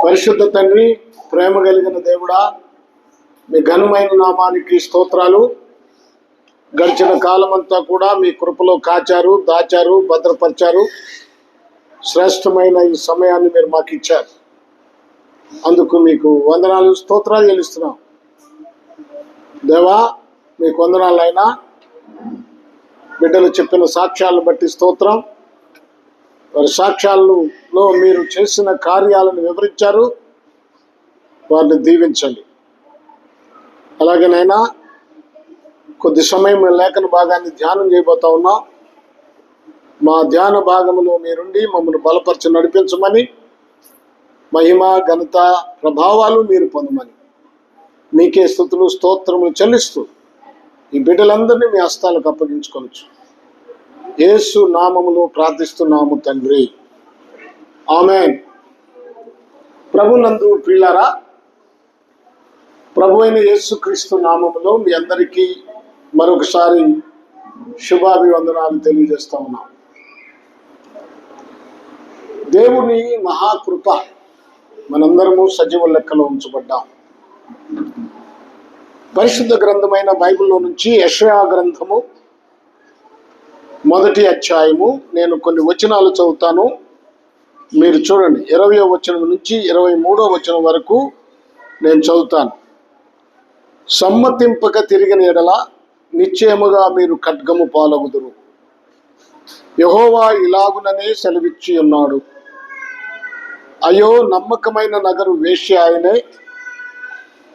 పరిశుద్ధ తండ్రి, ప్రేమ కలిగిన దేవుడా, మీ ఘనమైన నామానికి స్తోత్రాలు. గడిచిన కాలమంతా కూడా మీ కృపలో కాచారు, దాచారు, భద్రపరిచారు. శ్రేష్టమైన ఈ సమయాన్ని మీరు మాకు ఇచ్చారు. అందుకు మీకు వందనాలు, స్తోత్రాలు చెల్లిస్తున్నాం. దేవా, మీకు వందనాలైనా బిడ్డలు చెప్పిన సాక్ష్యాలను బట్టి స్తోత్రం. వారి సాక్ష్యాలలో మీరు చేసిన కార్యాలను వివరించారు. వారిని దీవించండి. అలాగేనైనా కొద్ది సమయం లేఖన భాగాన్ని ధ్యానం చేయబోతా ఉన్నాం. మా ధ్యాన భాగంలో మీరుండి మమ్మల్ని బలపరిచి నడిపించమని, మహిమ ఘనత ప్రభావాలు మీరు పొందమని మీకే స్తుతులు స్తోత్రములు చెల్లిస్తూ ఈ బిడ్డలందరినీ మీ హస్తాలకు అప్పగించుకోవచ్చు. యేసు నామములో ప్రార్థిస్తున్నాము తండ్రి, ఆమేన్. ప్రభునందు ప్రియులారా, ప్రభు అయిన యేసుక్రీస్తు నామములో మీ అందరికీ మరొకసారి శుభాభివందనాలు తెలియజేస్తా ఉన్నాం. దేవుని మహాకృప మనందరము సజీవ లెక్కలో ఉంచబడ్డాం. పరిశుద్ధ గ్రంథమైన బైబిల్లో నుంచి యెషయా గ్రంథము 1వ అధ్యాయము నేను కొన్ని వచనాలు చదువుతాను. మీరు చూడండి. 20వ వచనం నుంచి 23వ వచనం వరకు నేను చదువుతాను. సమ్మతింపక తిరిగిన ఎడల నిశ్చయముగా మీరు ఖడ్గము పాలగుదురు. యెహోవా ఇలాగుననే సెలవిచ్చి ఉన్నాడు. అయ్యో, నమ్మకమైన నగరు వేశ్య ఆయనే.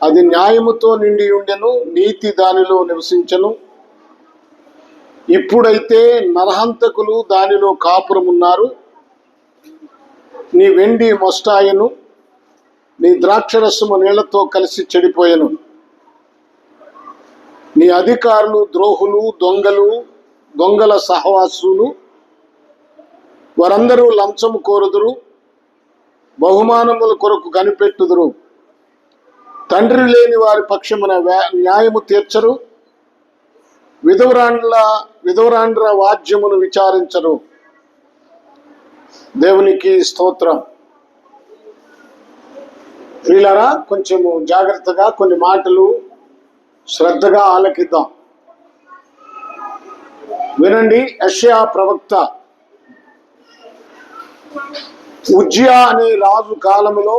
అది న్యాయముతో నిండి ఉండెను, నీతి దానిలో నివసించెను. ఇప్పుడైతే నరహంతకులు దానిలో కాపురమున్నారు. నీ వెండి మొస్తాయను, నీ ద్రాక్షరసము నీళ్లతో కలిసి చెడిపోయెను. నీ అధికారులు ద్రోహులు, దొంగల సహవాసులు. వారందరూ లంచము కోరుదురు, బహుమానముల కొరకు కనిపెట్టుదురు. తండ్రి లేని వారి పక్షమున న్యాయము తీర్చరు. విధవరాండ్ర వాద్యమును విచారించరు. దేవునికి స్తోత్రం. ప్రియులారా, కొంచెము జాగ్రత్తగా కొన్ని మాటలు శ్రద్ధగా ఆలకిద్దాం. వినండి. యెషయా ప్రవక్త ఉజ్జియా అనే రాజు కాలములో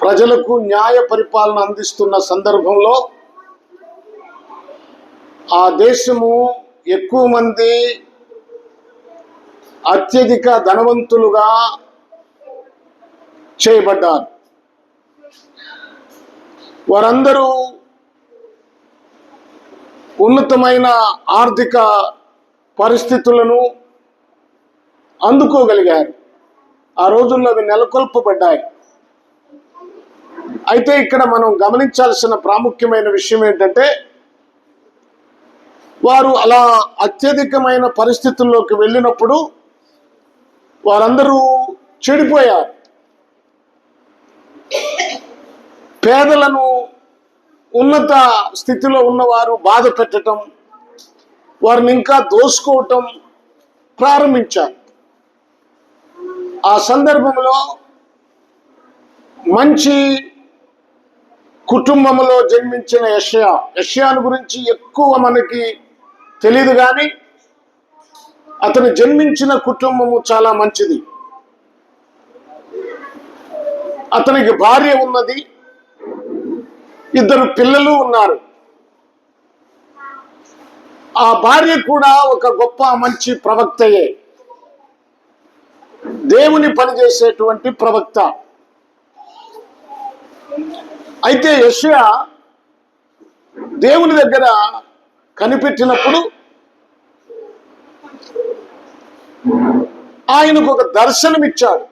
ప్రజలకు న్యాయ పరిపాలన అందిస్తున్న సందర్భంలో ఆ దేశము ఎక్కువ మంది అత్యధిక ధనవంతులుగా చేయబడ్డారు. వారందరూ ఉన్నతమైన ఆర్థిక పరిస్థితులను అందుకోగలిగారు. ఆ రోజుల్లో అవి నెలకొల్పబడ్డాయి. అయితే ఇక్కడ మనం గమనించాల్సిన ప్రాముఖ్యమైన విషయం ఏంటంటే, వారు అలా అత్యధికమైన పరిస్థితుల్లోకి వెళ్ళినప్పుడు వారందరూ చెడిపోయారు. పేదలను ఉన్నత స్థితిలో ఉన్నవారు బాధ పెట్టడం, వారిని ఇంకా దోసుకోవటం ప్రారంభించారు. ఆ సందర్భంలో మంచి కుటుంబంలో జన్మించిన యెషయాను గురించి ఎక్కువ మనకి తెలియదు, కానీ అతను జన్మించిన కుటుంబము చాలా మంచిది. అతనికి భార్య ఉన్నది, 2 పిల్లలు ఉన్నారు. ఆ భార్య కూడా ఒక గొప్ప మంచి ప్రవక్తయే, దేవుని పనిచేసేటువంటి ప్రవక్త. అయితే యెషయా దేవుని దగ్గర కనిపెట్టినప్పుడు ఆయనకు ఒక దర్శనం ఇచ్చాడు.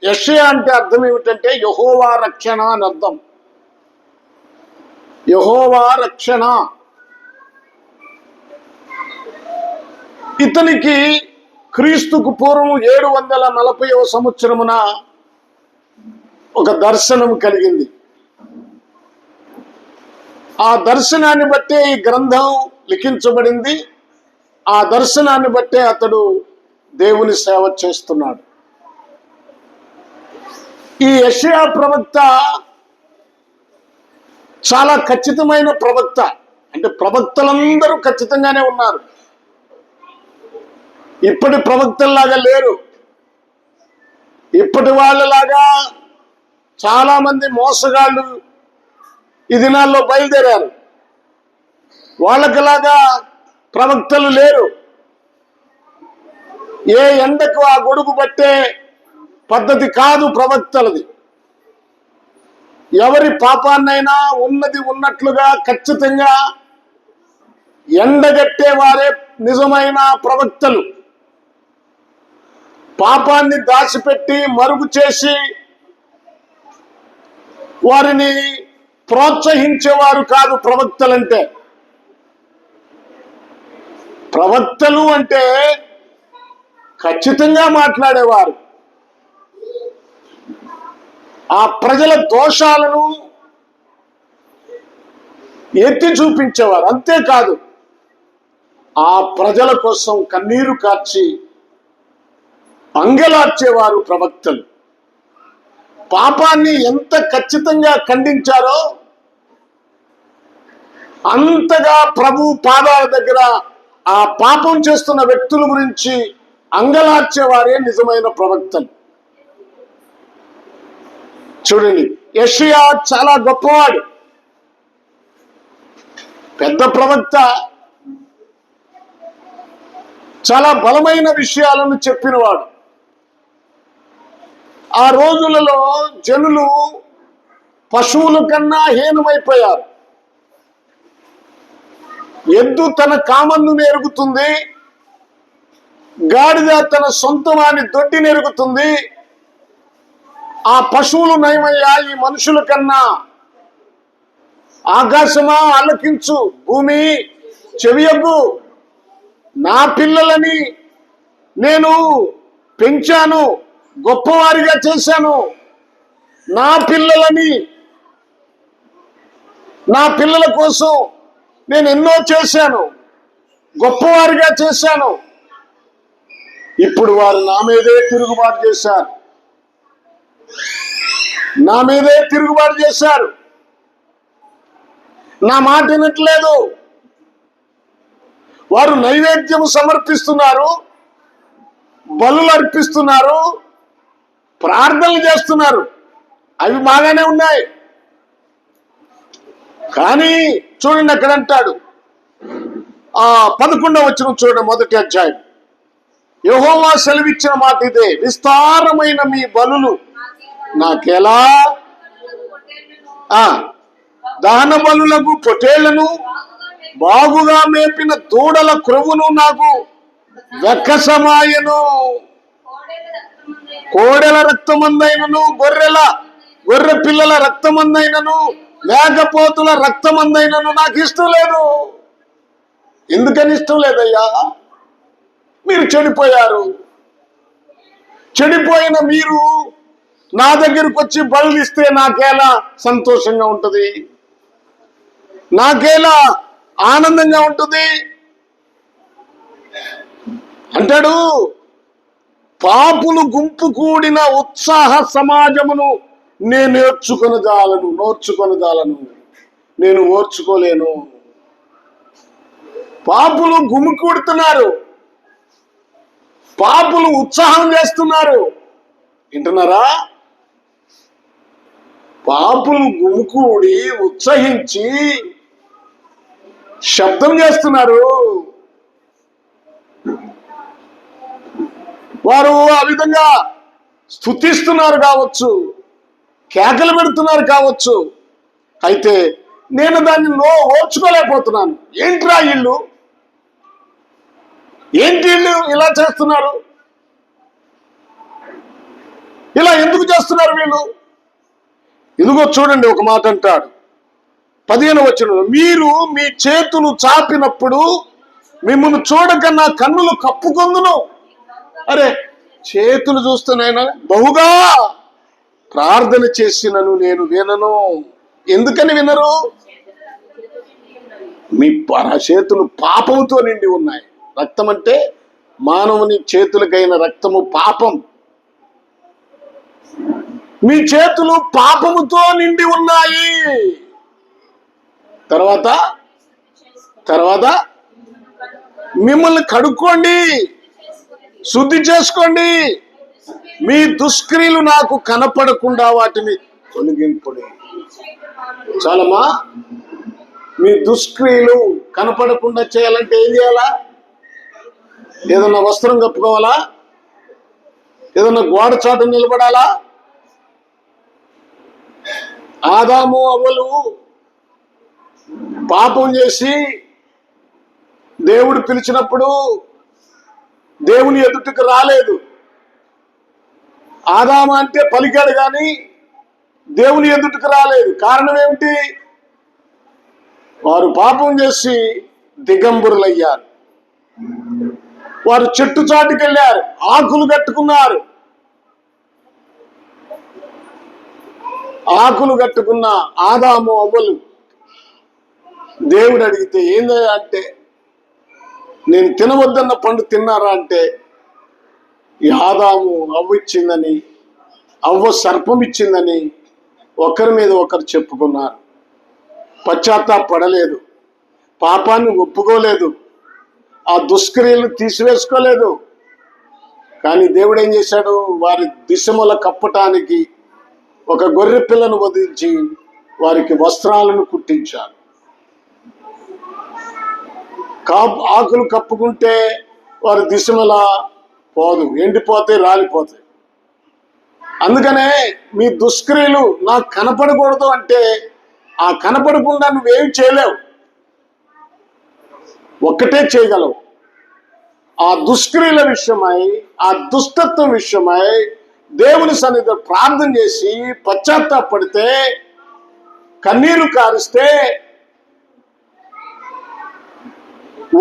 యెషయా అంటే అర్థం ఏమిటంటే యెహోవా రక్షణ అని అర్థం. యెహోవా రక్షణ. ఇతనికి క్రీస్తుకు పూర్వం 740వ సంవత్సరమున ఒక దర్శనం కలిగింది. ఆ దర్శనాన్ని బట్టే ఈ గ్రంథం లిఖించబడింది. ఆ దర్శనాన్ని బట్టే అతడు దేవుని సేవ చేస్తున్నాడు. ఈ యెషయా ప్రవక్త చాలా ఖచ్చితమైన ప్రవక్త. అంటే ప్రవక్తలందరూ ఖచ్చితంగానే ఉన్నారు, ఇప్పటి ప్రవక్తల్లాగా లేరు. ఇప్పటి వాళ్ళలాగా చాలా మంది మోసగాళ్ళు ఈ దినాల్లో బయలుదేరారు. వాళ్ళకిలాగా ప్రవక్తలు లేరు. ఏ ఎండకు ఆ గొడుగు పట్టే పద్ధతి కాదు ప్రవక్తలది. ఎవరి పాపాన్నైనా ఉన్నది ఉన్నట్లుగా ఖచ్చితంగా ఎండగట్టే వారే నిజమైన ప్రవక్తలు. పాపాన్ని దాచిపెట్టి మరుగు చేసి వారిని ప్రోత్సహించేవారు కాదు ప్రవక్తలంటే. ప్రవక్తలు అంటే ఖచ్చితంగా మాట్లాడేవారు, ఆ ప్రజల దోషాలను ఎత్తి చూపించేవారు. అంతేకాదు ఆ ప్రజల కోసం కన్నీరు కార్చి అంగలార్చేవారు ప్రవక్తలు. పాపాన్ని ఎంత ఖచ్చితంగా ఖండించారో అంతగా ప్రభు పాదాల దగ్గర ఆ పాపం చేస్తున్న వ్యక్తుల గురించి అంగలార్చేవారే నిజమైన ప్రవక్తలు. చూడండి, యెషయా చాలా గొప్పవాడు, పెద్ద ప్రవక్త, చాలా బలమైన విషయాలను చెప్పినవాడు. ఆ రోజులలో జనులు పశువుల కన్నా హీనమైపోయారు. ఎద్దు తన కామన్ను నెరుగుతుంది, గాడిద తన సొంతమాని దొడ్డి నెరుగుతుంది. ఆ పశువులు నయమయ్యా ఈ మనుషుల కన్నా. ఆకాశమా ఆలకించు, భూమి చెవియొగ్గు, నా పిల్లలని నేను పెంచాను, గొప్పవారిగా చేశాను. నా పిల్లలని, నా పిల్లల కోసం నేను ఎన్నో చేశాను, గొప్పవారిగా చేశాను. ఇప్పుడు వారు నా మీదే తిరుగుబాటు చేశారు, నా మీదే తిరుగుబాటు చేశారు. నా మాట వినట్లేదు. వారు నైవేద్యం సమర్పిస్తున్నారు, బలులు అర్పిస్తున్నారు, ప్రార్థనలు చేస్తున్నారు. అవి బాగానే ఉన్నాయి. కానీ చూడండి, అక్కడ అంటాడు, 11వ వచనం చూడండి, మొదటి అధ్యాయం. యెహోవా సెలవిచ్చిన మాట ఇదే, విస్తారమైన మీ బలులు నాకెలా, దహన బలులకు పొటేళ్లను, బాగుగా మేపిన దూడల క్రొవ్వును నాకు వెక్కసమాయను. కోడెల రక్తమందైనను, గొర్రె పిల్లల రక్తమందైనను, మేకపోతుల రక్తమందైనను నాకు ఇష్టం లేదు. ఎందుకని ఇష్టం లేదయ్యా? మీరు చెడిపోయారు. చెడిపోయిన మీరు నా దగ్గరకు వచ్చి బలులు ఇస్తే నాకేలా సంతోషంగా ఉంటుంది, నాకేలా ఆనందంగా ఉంటుంది అంటాడు. పాపులు గుంపు కూడిన ఉత్సాహ సమాజమును నేను నోర్చుకొనజాలను, నేను ఓర్చుకోలేను. పాపులు గుమికూడుతున్నారు, పాపులు ఉత్సాహం చేస్తున్నారు. వింటున్నారా? పాపులు గుమికూడి ఉత్సహించి శబ్దం చేస్తున్నారు. వారు ఆ విధంగా స్తుతిస్తున్నారు కావచ్చు, కేకలు పెడుతున్నారు కావచ్చు. అయితే నేను దాన్ని ఓర్చుకోలేకపోతున్నాను. ఏంట్రా వీళ్ళు, ఏంటి వీళ్ళు ఇలా చేస్తున్నారు, ఇలా ఎందుకు చేస్తున్నారు వీళ్ళు? ఇదిగో చూడండి, ఒక మాట అంటాడు 15వ వచనంలో, మీరు మీ చేతులు చాపినప్పుడు మిమ్మల్ని చూడక నా కన్నులు కప్పుకొందును. అరే, చేతులు చూస్తున్నాయినా బహుగా ప్రార్థన చేసినను నేను వినను. ఎందుకని వినరు? మీ చేతులు పాపంతో నిండి ఉన్నాయి. రక్తం అంటే మానవుని చేతులకైన రక్తము పాపం. మీ చేతులు పాపముతో నిండి ఉన్నాయి. తర్వాత మిమ్మల్ని కడుక్కోండి, శుద్ధి చేసుకోండి. మీ దుష్క్రియలు నాకు కనపడకుండా వాటిని తొలగింపుడి. చాలమ్మా. మీ దుష్క్రియలు కనపడకుండా చేయాలంటే ఏం చేయాలా? ఏదన్నా వస్త్రం కప్పుకోవాలా? ఏదన్నా గోడ చాటు నిలబడాలా? ఆదాము అవ్వలు పాపం చేసి దేవుడు పిలిచినప్పుడు దేవుని ఎదుటికి రాలేదు. ఆదాము అంటే పలికాడు కానీ దేవుని ఎదుటికి రాలేదు. కారణం ఏమిటి? వారు పాపం చేసి దిగంబరులయ్యారు. వారు చెట్టు చాటుకి వెళ్ళారు, ఆకులు కట్టుకున్నారు. ఆకులు కట్టుకున్న ఆదాము అవ్వలు దేవుడు అడిగితే ఏందా అంటే, నేను తినవద్దన్న పండు తిన్నారా అంటే, ఈ ఆదాము అవ్వ ఇచ్చిందని, అవ్వ సర్పం ఇచ్చిందని ఒకరి మీద ఒకరు చెప్పుకున్నారు. పశ్చాత్తాపడలేదు, పాపాన్ని ఒప్పుకోలేదు, ఆ దుష్క్రియలను తీసివేసుకోలేదు. కానీ దేవుడు ఏం చేశాడు? వారి దిశముల కప్పటానికి ఒక గొర్రె పిల్లను వదిలించి వారికి వస్త్రాలను కుట్టించాడు. ఆకులు కప్పుకుంటే వారి దిశమల పోదు, ఎండిపోతే రాలిపోతాయి. అందుకనే మీ దుష్క్రియలు నాకు కనపడకూడదు అంటే, ఆ కనపడకుండా నువ్వేం చేయలేవు. ఒక్కటే చేయగలవు, ఆ దుష్క్రియల విషయమై, ఆ దుష్టత్వం విషయమై దేవుని సన్నిధిలో ప్రార్థన చేసి పశ్చాత్తాపడితే, కన్నీరు కారిస్తే,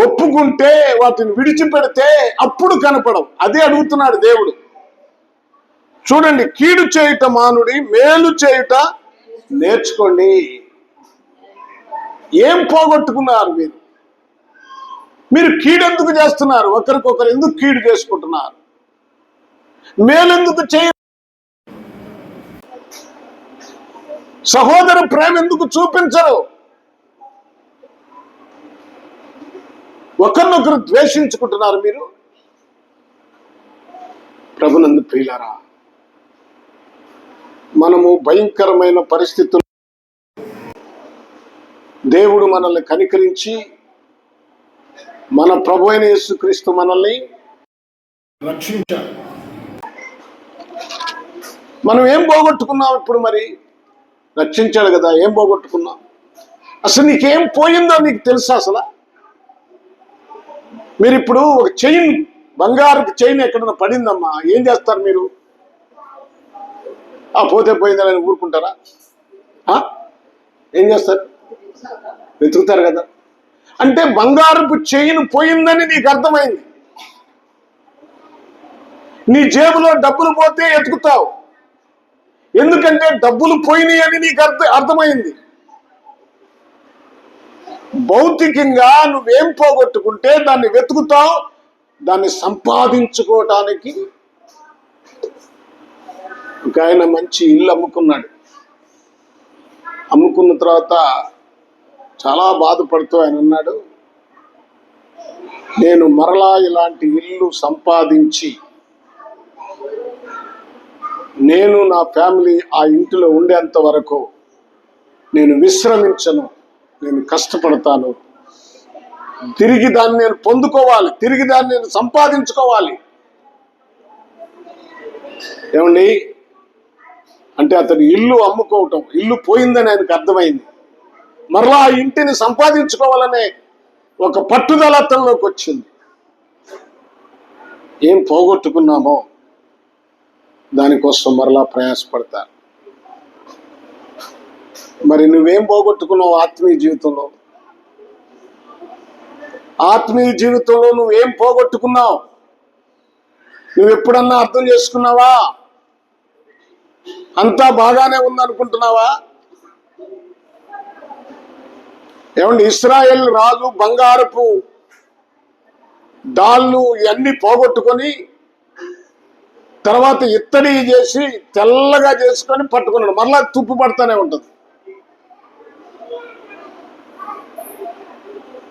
ఒప్పుకుంటే, వాటిని విడిచిపెడితే అప్పుడు కనపడవు. అదే అడుగుతున్నాడు దేవుడు. చూడండి, కీడు చేయుట మానుడి, మేలు చేయుట నేర్చుకోండి. ఏం పోగొట్టుకున్నారు మీరు? మీరు కీడు ఎందుకు చేస్తున్నారు? ఒకరికొకరు ఎందుకు కీడు చేసుకుంటున్నారు? మేలెందుకు చేయ సహోదర ప్రేమ ఎందుకు చూపించరు? ఒకరినొకరు ద్వేషించుకుంటున్నారు మీరు. ప్రభునందు ప్రియులారా, మనము భయంకరమైన పరిస్థితులు, దేవుడు మనల్ని కనికరించి మన ప్రభు అయిన యేసుక్రీస్తు మనల్ని రక్షించాడు. మనం ఏం పోగొట్టుకున్నాం ఇప్పుడు? మరి రక్షించాడు కదా, ఏం పోగొట్టుకున్నాం? అసలు నీకేం పోయిందో నీకు తెలుసా? అసలు మీరు ఇప్పుడు ఒక చైన్, బంగారు చైన్ ఎక్కడన్నా పడిందమ్మా, ఏం చేస్తారు మీరు? పోతే పోయిందని ఊరుకుంటారా? ఏం చేస్తారు? వెతుకుతారు కదా. అంటే బంగారపు చైన్ పోయిందని నీకు అర్థమైంది. నీ జేబులో డబ్బులు పోతే ఎతుకుతావు, ఎందుకంటే డబ్బులు పోయినాయి అని నీకు అర్థమైంది. భౌతికంగా నువ్వేం పోగొట్టుకుంటే దాన్ని వెతుకుతావు, దాన్ని సంపాదించుకోవటానికి. ఒక ఆయన మంచి ఇల్లు అమ్ముకున్నాడు. అమ్ముకున్న తర్వాత చాలా బాధపడుతూ ఆయన అన్నాడు, నేను మరలా ఇలాంటి ఇల్లు సంపాదించి నేను నా ఫ్యామిలీ ఆ ఇంటిలో ఉండేంత వరకు నేను విశ్రమించను, నేను కష్టపడతాను, తిరిగి దాన్ని నేను పొందుకోవాలి, తిరిగి దాన్ని నేను సంపాదించుకోవాలి. ఏమండి అంటే అతను ఇల్లు అమ్ముకోవటం, ఇల్లు పోయిందని ఆయనకు అర్థమైంది. మరలా ఆ ఇంటిని సంపాదించుకోవాలనే ఒక పట్టుదల అతనిలోకి వచ్చింది. ఏం పోగొట్టుకున్నామో దానికోసం మరలా ప్రయాసపడతారు. మరి నువ్వేం పోగొట్టుకున్నావు ఆత్మీయ జీవితంలో? ఆత్మీయ జీవితంలో నువ్వేం పోగొట్టుకున్నావు? నువ్వు ఎప్పుడన్నా అర్థం చేసుకున్నావా? అంతా బాగానే ఉందనుకుంటున్నావా? ఏమండి, ఇశ్రాయేలు రాజు బంగారపు డాళ్ళు ఇవన్నీ పోగొట్టుకొని తర్వాత ఇత్తడి చేసి తెల్లగా చేసుకొని పట్టుకున్నాడు. మరలా తుప్పు పడుతూనే ఉంటుంది.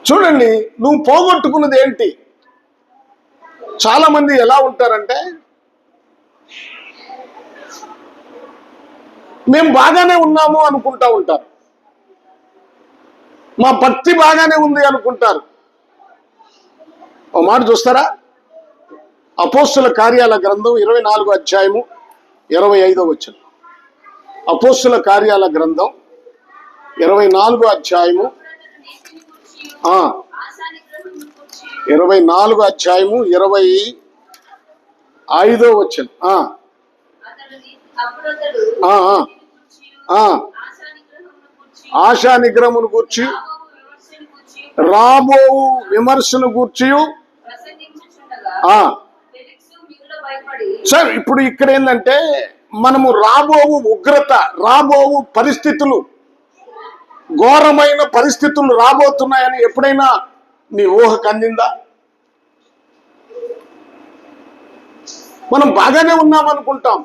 చూడండి, నువ్వు పోగొట్టుకున్నది ఏంటి? చాలా మంది ఎలా ఉంటారంటే, మేము బాగానే ఉన్నాము అనుకుంటా ఉంటారు, మా భక్తి బాగానే ఉంది అనుకుంటారు. ఓ మాట చూస్తారా? అపోస్తుల కార్యాల గ్రంథం 24వ అధ్యాయము 25వ వచనం. అపోస్తుల కార్యాల గ్రంథం 24వ అధ్యాయము 24వ అధ్యాయము 25వ వచనం. ఆశా నిగ్రహమును గూర్చి రాబో విమర్శను గూర్చి. సార్, ఇప్పుడు ఇక్కడ ఏంటంటే, మనము రాబోవు ఉగ్రత, రాబోవు పరిస్థితులు, ఘోరమైన పరిస్థితులు రాబోతున్నాయని ఎప్పుడైనా నీ ఊహకు అందిందా? మనం బాగానే ఉన్నామనుకుంటాం.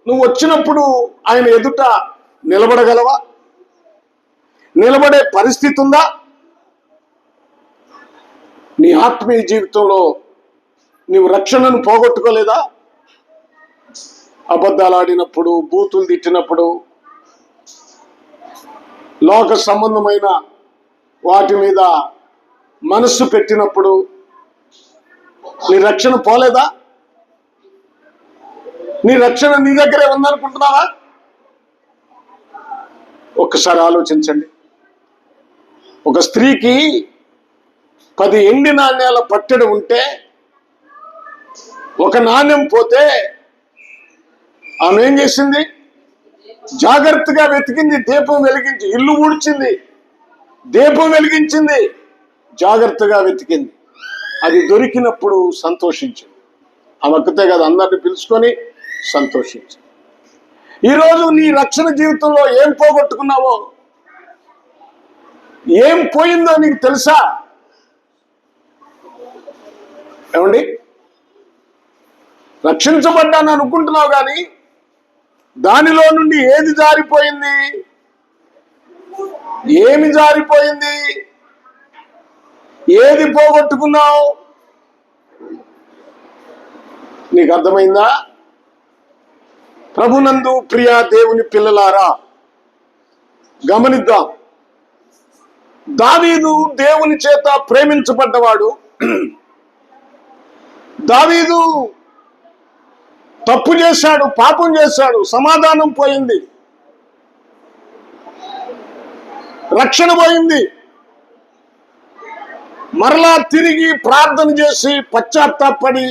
నువ్వు వచ్చినప్పుడు ఆయన ఎదుట నిలబడగలవా? నిలబడే పరిస్థితి ఉందా? నీ ఆత్మీయ జీవితంలో నీవు రక్షణను పోగొట్టుకోలేదా? అబద్ధాలు ఆడినప్పుడు, బూతులు తిట్టినప్పుడు, లోక సంబంధమైన వాటి మీద మనస్సు పెట్టినప్పుడు నీ రక్షణ పోలేదా? నీ రక్షణ నీ దగ్గరే ఉందనుకుంటున్నావా? ఒక్కసారి ఆలోచించండి. ఒక స్త్రీకి 10 ఎండి నాణ్యాల పట్టెడు ఉంటే, ఒక నాణ్యం పోతే ఆమె ఏం చేసింది? జాగ్రత్తగా వెతికింది, దీపం వెలిగించి. ఇల్లు ఊడ్చింది, దీపం వెలిగించింది, జాగ్రత్తగా వెతికింది. అది దొరికినప్పుడు సంతోషించింది. ఆమె ఒక్కతే కదా, అందరిని పిలుచుకొని సంతోషించింది. ఈరోజు నీ రక్షణ జీవితంలో ఏం పోగొట్టుకున్నావో, ఏం పోయిందో నీకు తెలుసా? ఏమండి, రక్షించబడ్డాను అనుకుంటున్నావు కానీ దానిలో నుండి ఏది జారిపోయింది? ఏమి జారిపోయింది? ఏది పోగొట్టుకున్నావు? నీకు అర్థమైందా? ప్రభునందు ప్రియ దేవుని పిల్లలారా, గమనిద్దాం. దావీదు దేవుని చేత ప్రేమించబడ్డవాడు. దావీదు తప్పు చేశాడు, పాపం చేశాడు, సమాధానం పోయింది, రక్షణ పోయింది. మరలా తిరిగి ప్రార్థన చేసి పశ్చాత్తాపడి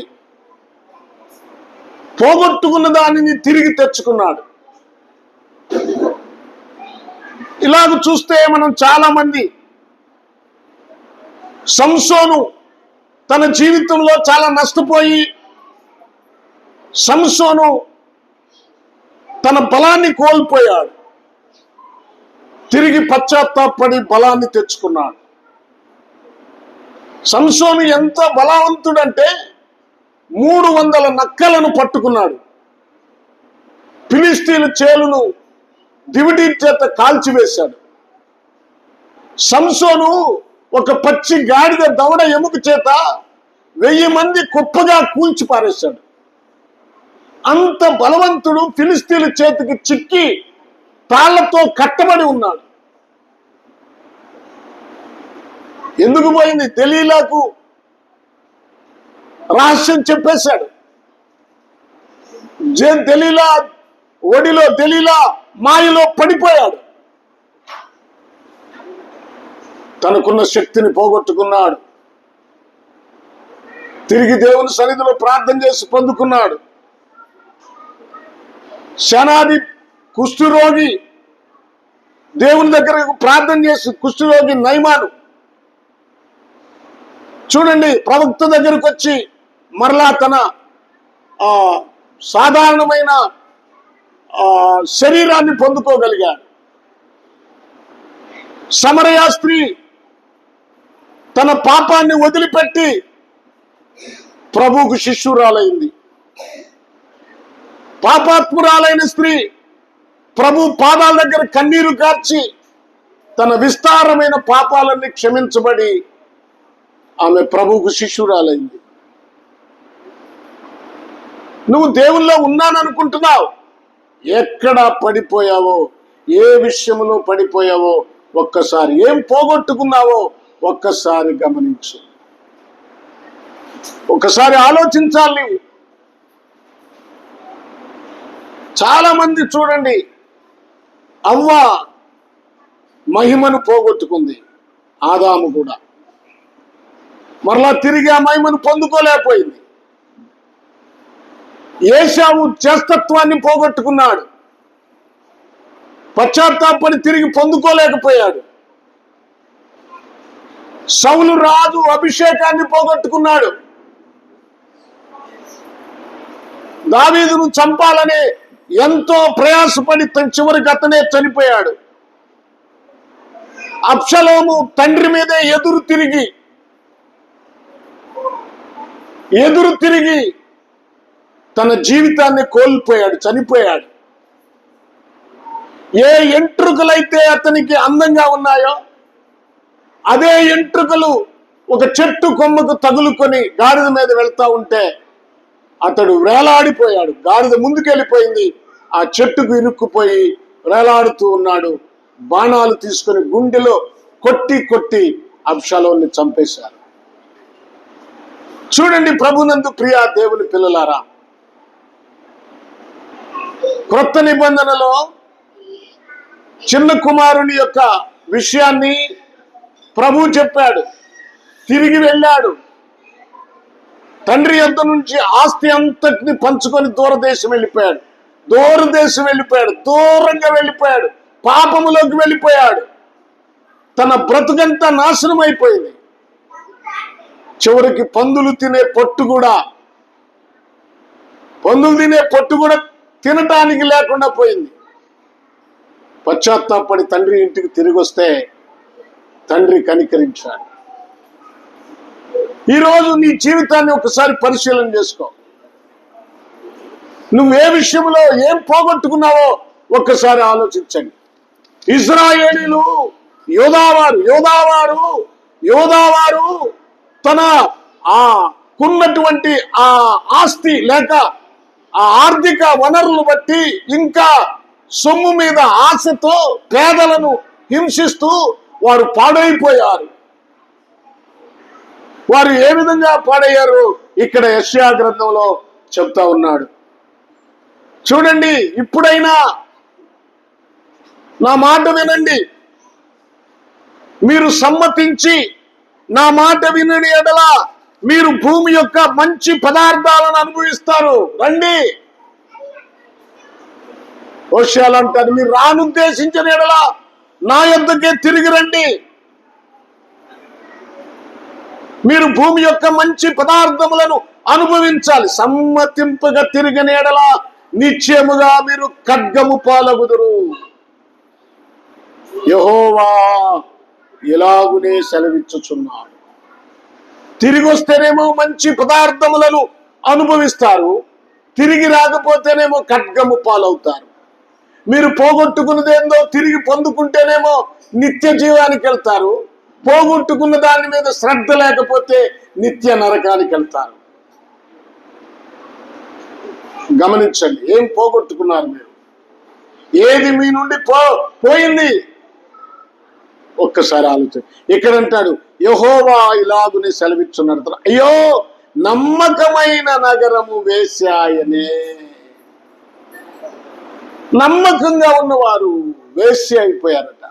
పోగొట్టుకున్న దానిని తిరిగి తెచ్చుకున్నాడు. ఇలాగ చూస్తే మనం చాలా మంది, సంసోను తన జీవితంలో చాలా నష్టపోయి, సంసోను తన బలాన్ని కోల్పోయాడు, తిరిగి పశ్చాత్తాపడి బలాన్ని తెచ్చుకున్నాడు. సంసోను ఎంత బలవంతుడంటే 300 నక్కలను పట్టుకున్నాడు. ఫిలిస్తీన్ల చేలును దివిటీ చేత కాల్చివేశాడు. సంసోను ఒక పచ్చి గాడిద దవడ ఎముక చేత 1000 మంది కుప్పగా కూల్చి పారేశాడు. అంత బలవంతుడు ఫిలిస్తీన్ల చేతికి చిక్కి తాళ్లతో కట్టబడి ఉన్నాడు. ఎందుకు పోయింది? దెలీలాకు రహస్యం చెప్పేశాడు. దెలీలా ఒడిలో, దెలీలా మాయలో పడిపోయాడు. తనకున్న శక్తిని పోగొట్టుకున్నాడు. తిరిగి దేవుని సన్నిధిలో ప్రార్థన చేసి పొందుకున్నాడు. శనాది కుష్ఠరోగి దేవుని దగ్గర ప్రార్థన చేసి కుష్ఠరోగి నయమాను. చూడండి, ప్రవక్త దగ్గరకు వచ్చి మరలా తన సాధారణమైన శరీరాన్ని పొందుకోగలిగాడు. సమరయ స్త్రీ తన పాపాన్ని వదిలిపెట్టి ప్రభువుకు శిష్యురాలైంది. పాపాత్మురాలైన స్త్రీ ప్రభు పాదాల దగ్గర కన్నీరు కార్చి తన విస్తారమైన పాపాలన్నీ క్షమించబడి ఆమె ప్రభువుకు శిష్యురాలైంది. నువ్వు దేవుల్లో ఉన్నాననుకుంటున్నావు, ఎక్కడ పడిపోయావో, ఏ విషయంలో పడిపోయావో ఒక్కసారి, ఏం పోగొట్టుకున్నావో ఒక్కసారి గమనించు, ఒకసారి ఆలోచించాలి. చాలా మంది చూడండి, అవ్వ మహిమను పోగొట్టుకుంది, ఆదాము కూడా మరలా తిరిగి ఆ మహిమను పొందుకోలేకపోయింది. ఏశావు చేస్తత్వాన్ని పోగొట్టుకున్నాడు, పశ్చాత్తాపని తిరిగి పొందుకోలేకపోయాడు. సౌలు రాజు అభిషేకాన్ని పోగొట్టుకున్నాడు, దావీదును చంపాలని ఎంతో ప్రయాసపడి చివరికి అతనే చనిపోయాడు. అబ్షలోము తండ్రి మీదే ఎదురు తిరిగి తన జీవితాన్ని కోల్పోయాడు, చనిపోయాడు. ఏ ఎంట్రుకలైతే అతనికి అందంగా ఉన్నాయో అదే ఎంట్రుకలు ఒక చెట్టు కొమ్మకు తగులుకొని గాడిద మీద వెళ్తా ఉంటే అతడు వేలాడిపోయాడు. గాడిద ముందుకెళ్ళిపోయింది, ఆ చెట్టుకు ఇరుక్కుపోయి వేలాడుతూ ఉన్నాడు. బాణాలు తీసుకొని గుండెలో కొట్టి అబ్షలోముని చంపేశారు. చూడండి ప్రభునందు ప్రియా దేవుని పిల్లలారా, క్రొత్త నిబంధనలో చిన్న కుమారుని యొక్క విషయాన్ని ప్రభు చెప్పాడు. తిరిగి వెళ్ళాడు, తండ్రి యొద్ద నుంచి ఆస్తి అంతటిని పంచుకొని దూరంగా వెళ్ళిపోయాడు, పాపములోకి వెళ్ళిపోయాడు. తన బ్రతుకంతా నాశనం అయిపోయింది. చివరికి పందులు తినే పొట్టు కూడా తినటానికి లేకుండా పోయింది. పశ్చాత్తాపడి తండ్రి ఇంటికి తిరిగి వస్తే తండ్రి కనికరించాడు. ఈరోజు నీ జీవితాన్ని ఒకసారి పరిశీలన చేసుకో. నువ్వు ఏ విషయంలో ఏం పోగొట్టుకున్నావో ఒక్కసారి ఆలోచించండి. ఇశ్రాయేలీలు యోధావారు తన ఉన్నటువంటి ఆ ఆస్తి లేక ఆ ఆర్థిక వనరులు బట్టి ఇంకా సొమ్ము మీద ఆశతో పేదలను హింసిస్తూ వారు పాడైపోయారు. వారు ఏ విధంగా పాడయ్యారు ఇక్కడ యెషయా గ్రంథంలో చెప్తా ఉన్నాడు. చూడండి, ఇప్పుడైనా నా మాట వినండి, మీరు సమ్మతించి నా మాట వినని ఎడల మీరు భూమి యొక్క మంచి పదార్థాలను అనుభవిస్తారు. రండి. హోషేయలు అంటారు, మీరు రానుద్దేశించిన ఎడల నా యొద్దకే తిరిగి రండి. మీరు భూమి యొక్క మంచి పదార్థములను అనుభవించాలి. సమ్మతింపగా తిరిగిన ఎడల నిశ్చయముగా మీరు ఖడ్గము పాలగుదురు. యెహోవా ఇలాగునే సెలవిచ్చుచున్నాడు. తిరిగి వస్తేనేమో మంచి పదార్థములను అనుభవిస్తారు, తిరిగి రాకపోతేనేమో ఖడ్గము పాలవుతారు. మీరు పోగొట్టుకున్నదేందో తిరిగి పొందుకుంటేనేమో నిత్య జీవానికి వెళ్తారు, పోగొట్టుకున్న దాని మీద శ్రద్ధ లేకపోతే నిత్య నరకానికి వెళ్తారు. గమనించండి, ఏం పోగొట్టుకున్నారు మీరు? ఏది మీ నుండి పోయింది? ఒక్కసారి ఆలోచన. ఇక్కడ అంటాడు, యెహోవా ఇలాగునే సెలవిచ్చున్నాడు, అయ్యో నమ్మకమైన నగరము వేశ్యాయనే. నమ్మకంగా ఉన్నవారు వేశ్య అయిపోయారట.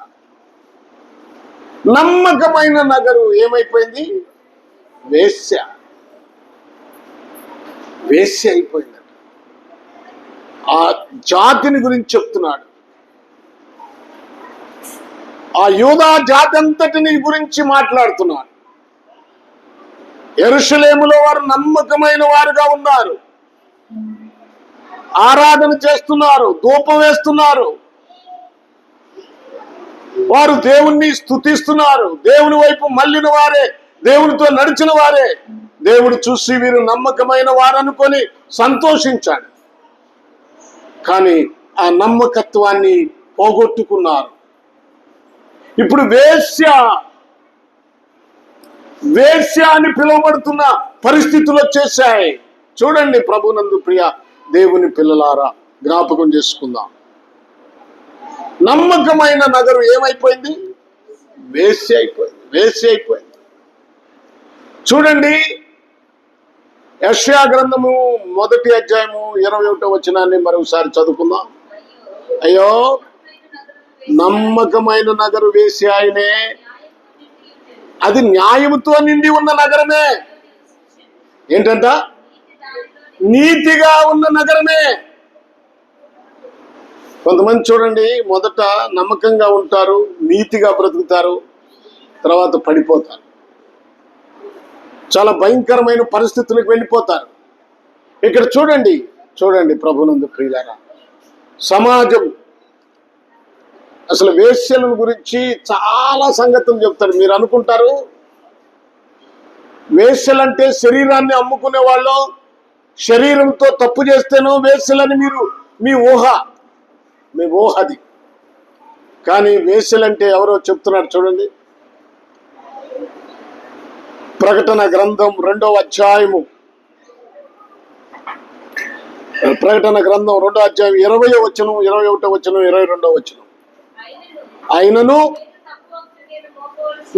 నమ్మకమైన నగరు ఏమైపోయింది? వేశ్య అయిపోయిందట. ఆ జాతిని గురించి చెప్తున్నాడు. ఆ యూదా జాతి అంతటిని గురించి మాట్లాడుతున్నాడు. యెరూషలేములో వారు నమ్మకమైన వారుగా ఉన్నారు, ఆరాధన చేస్తున్నారు, ధూపం వేస్తున్నారు, వారు దేవుణ్ణి స్తుతిస్తున్నారు, దేవుని వైపు మళ్ళిన వారే దేవుడితో నడిచిన వారే. దేవుడు చూసి వీరు నమ్మకమైన వారనుకొని సంతోషించాడు. కానీ ఆ నమ్మకత్వాన్ని పోగొట్టుకున్నారు. ఇప్పుడు వేశ్య అని పిలువబడుతున్న పరిస్థితులు వచ్చేసాయి. చూడండి, ప్రభునందు ప్రియ దేవుని పిల్లలారా, జ్ఞాపకం చేసుకుందాం. నమ్మకమైన నగరు ఏమైపోయింది? వేశ్య అయిపోయింది. చూడండి, యెషయా గ్రంథము 1వ అధ్యాయము 21వ వచనాన్ని మరొకసారి చదువుకుందాం. అయ్యో, నమ్మకమైన నగరు వేశ్య ఆయనే, అది న్యాయముతో నిండి ఉన్న నగరమే. ఏంటంట? నీతిగా ఉన్న నగరమే. కొంతమంది చూడండి, మొదట నమ్మకంగా ఉంటారు, నీతిగా బ్రతుకుతారు, తర్వాత పడిపోతారు, చాలా భయంకరమైన పరిస్థితులకు వెళ్ళిపోతారు. ఇక్కడ చూడండి ప్రభునందు ప్రియులారా, సమాజం అసలు వేశ్యల గురించి చాలా సంగతులు చెప్తారు. మీరు అనుకుంటారు వేశ్యలంటే శరీరాన్ని అమ్ముకునే వాళ్ళు, శరీరంతో తప్పు చేస్తేనో వేశ్యలని మీ ఊహది. కానీ వేశ్యలంటే ఎవరో చెప్తున్నారు చూడండి. ప్రకటన గ్రంథం 2వ అధ్యాయము, ప్రకటన గ్రంథం 2వ అధ్యాయం 20వ వచనం, 21వ వచనం, 22వ వచనం. ఆయనను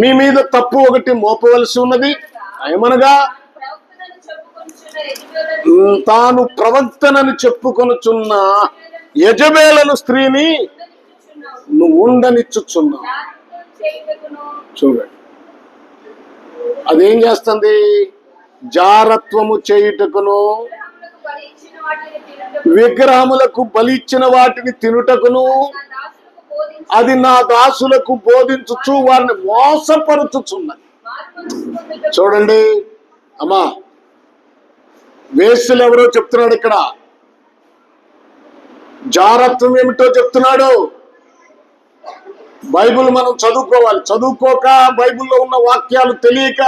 మీ మీద తప్పు ఒకటి మోపవలసి ఉన్నది. ఏమనగా, తాను ప్రవక్తనని చెప్పుకొనుచున్న యజబేలను స్త్రీని నువ్వు ఉండనిచ్చుచున్నావు. చూడండి, అదేం చేస్తుంది? జారత్వము చేయుటకును, విగ్రహములకు బలి ఇచ్చిన వాటిని తినుటకును, అది నా దాసులకు బోధించుచు వారిని మోసపరుచుచున్నది. చూడండి అమ్మా, వేశ్యలు ఎవరో చెప్తున్నాడు ఇక్కడ. జారత్వం ఏమిటో చెప్తున్నాడు. బైబిల్ మనం చదువుకోవాలి. చదువుకోక, బైబిల్లో ఉన్న వాక్యాలు తెలియక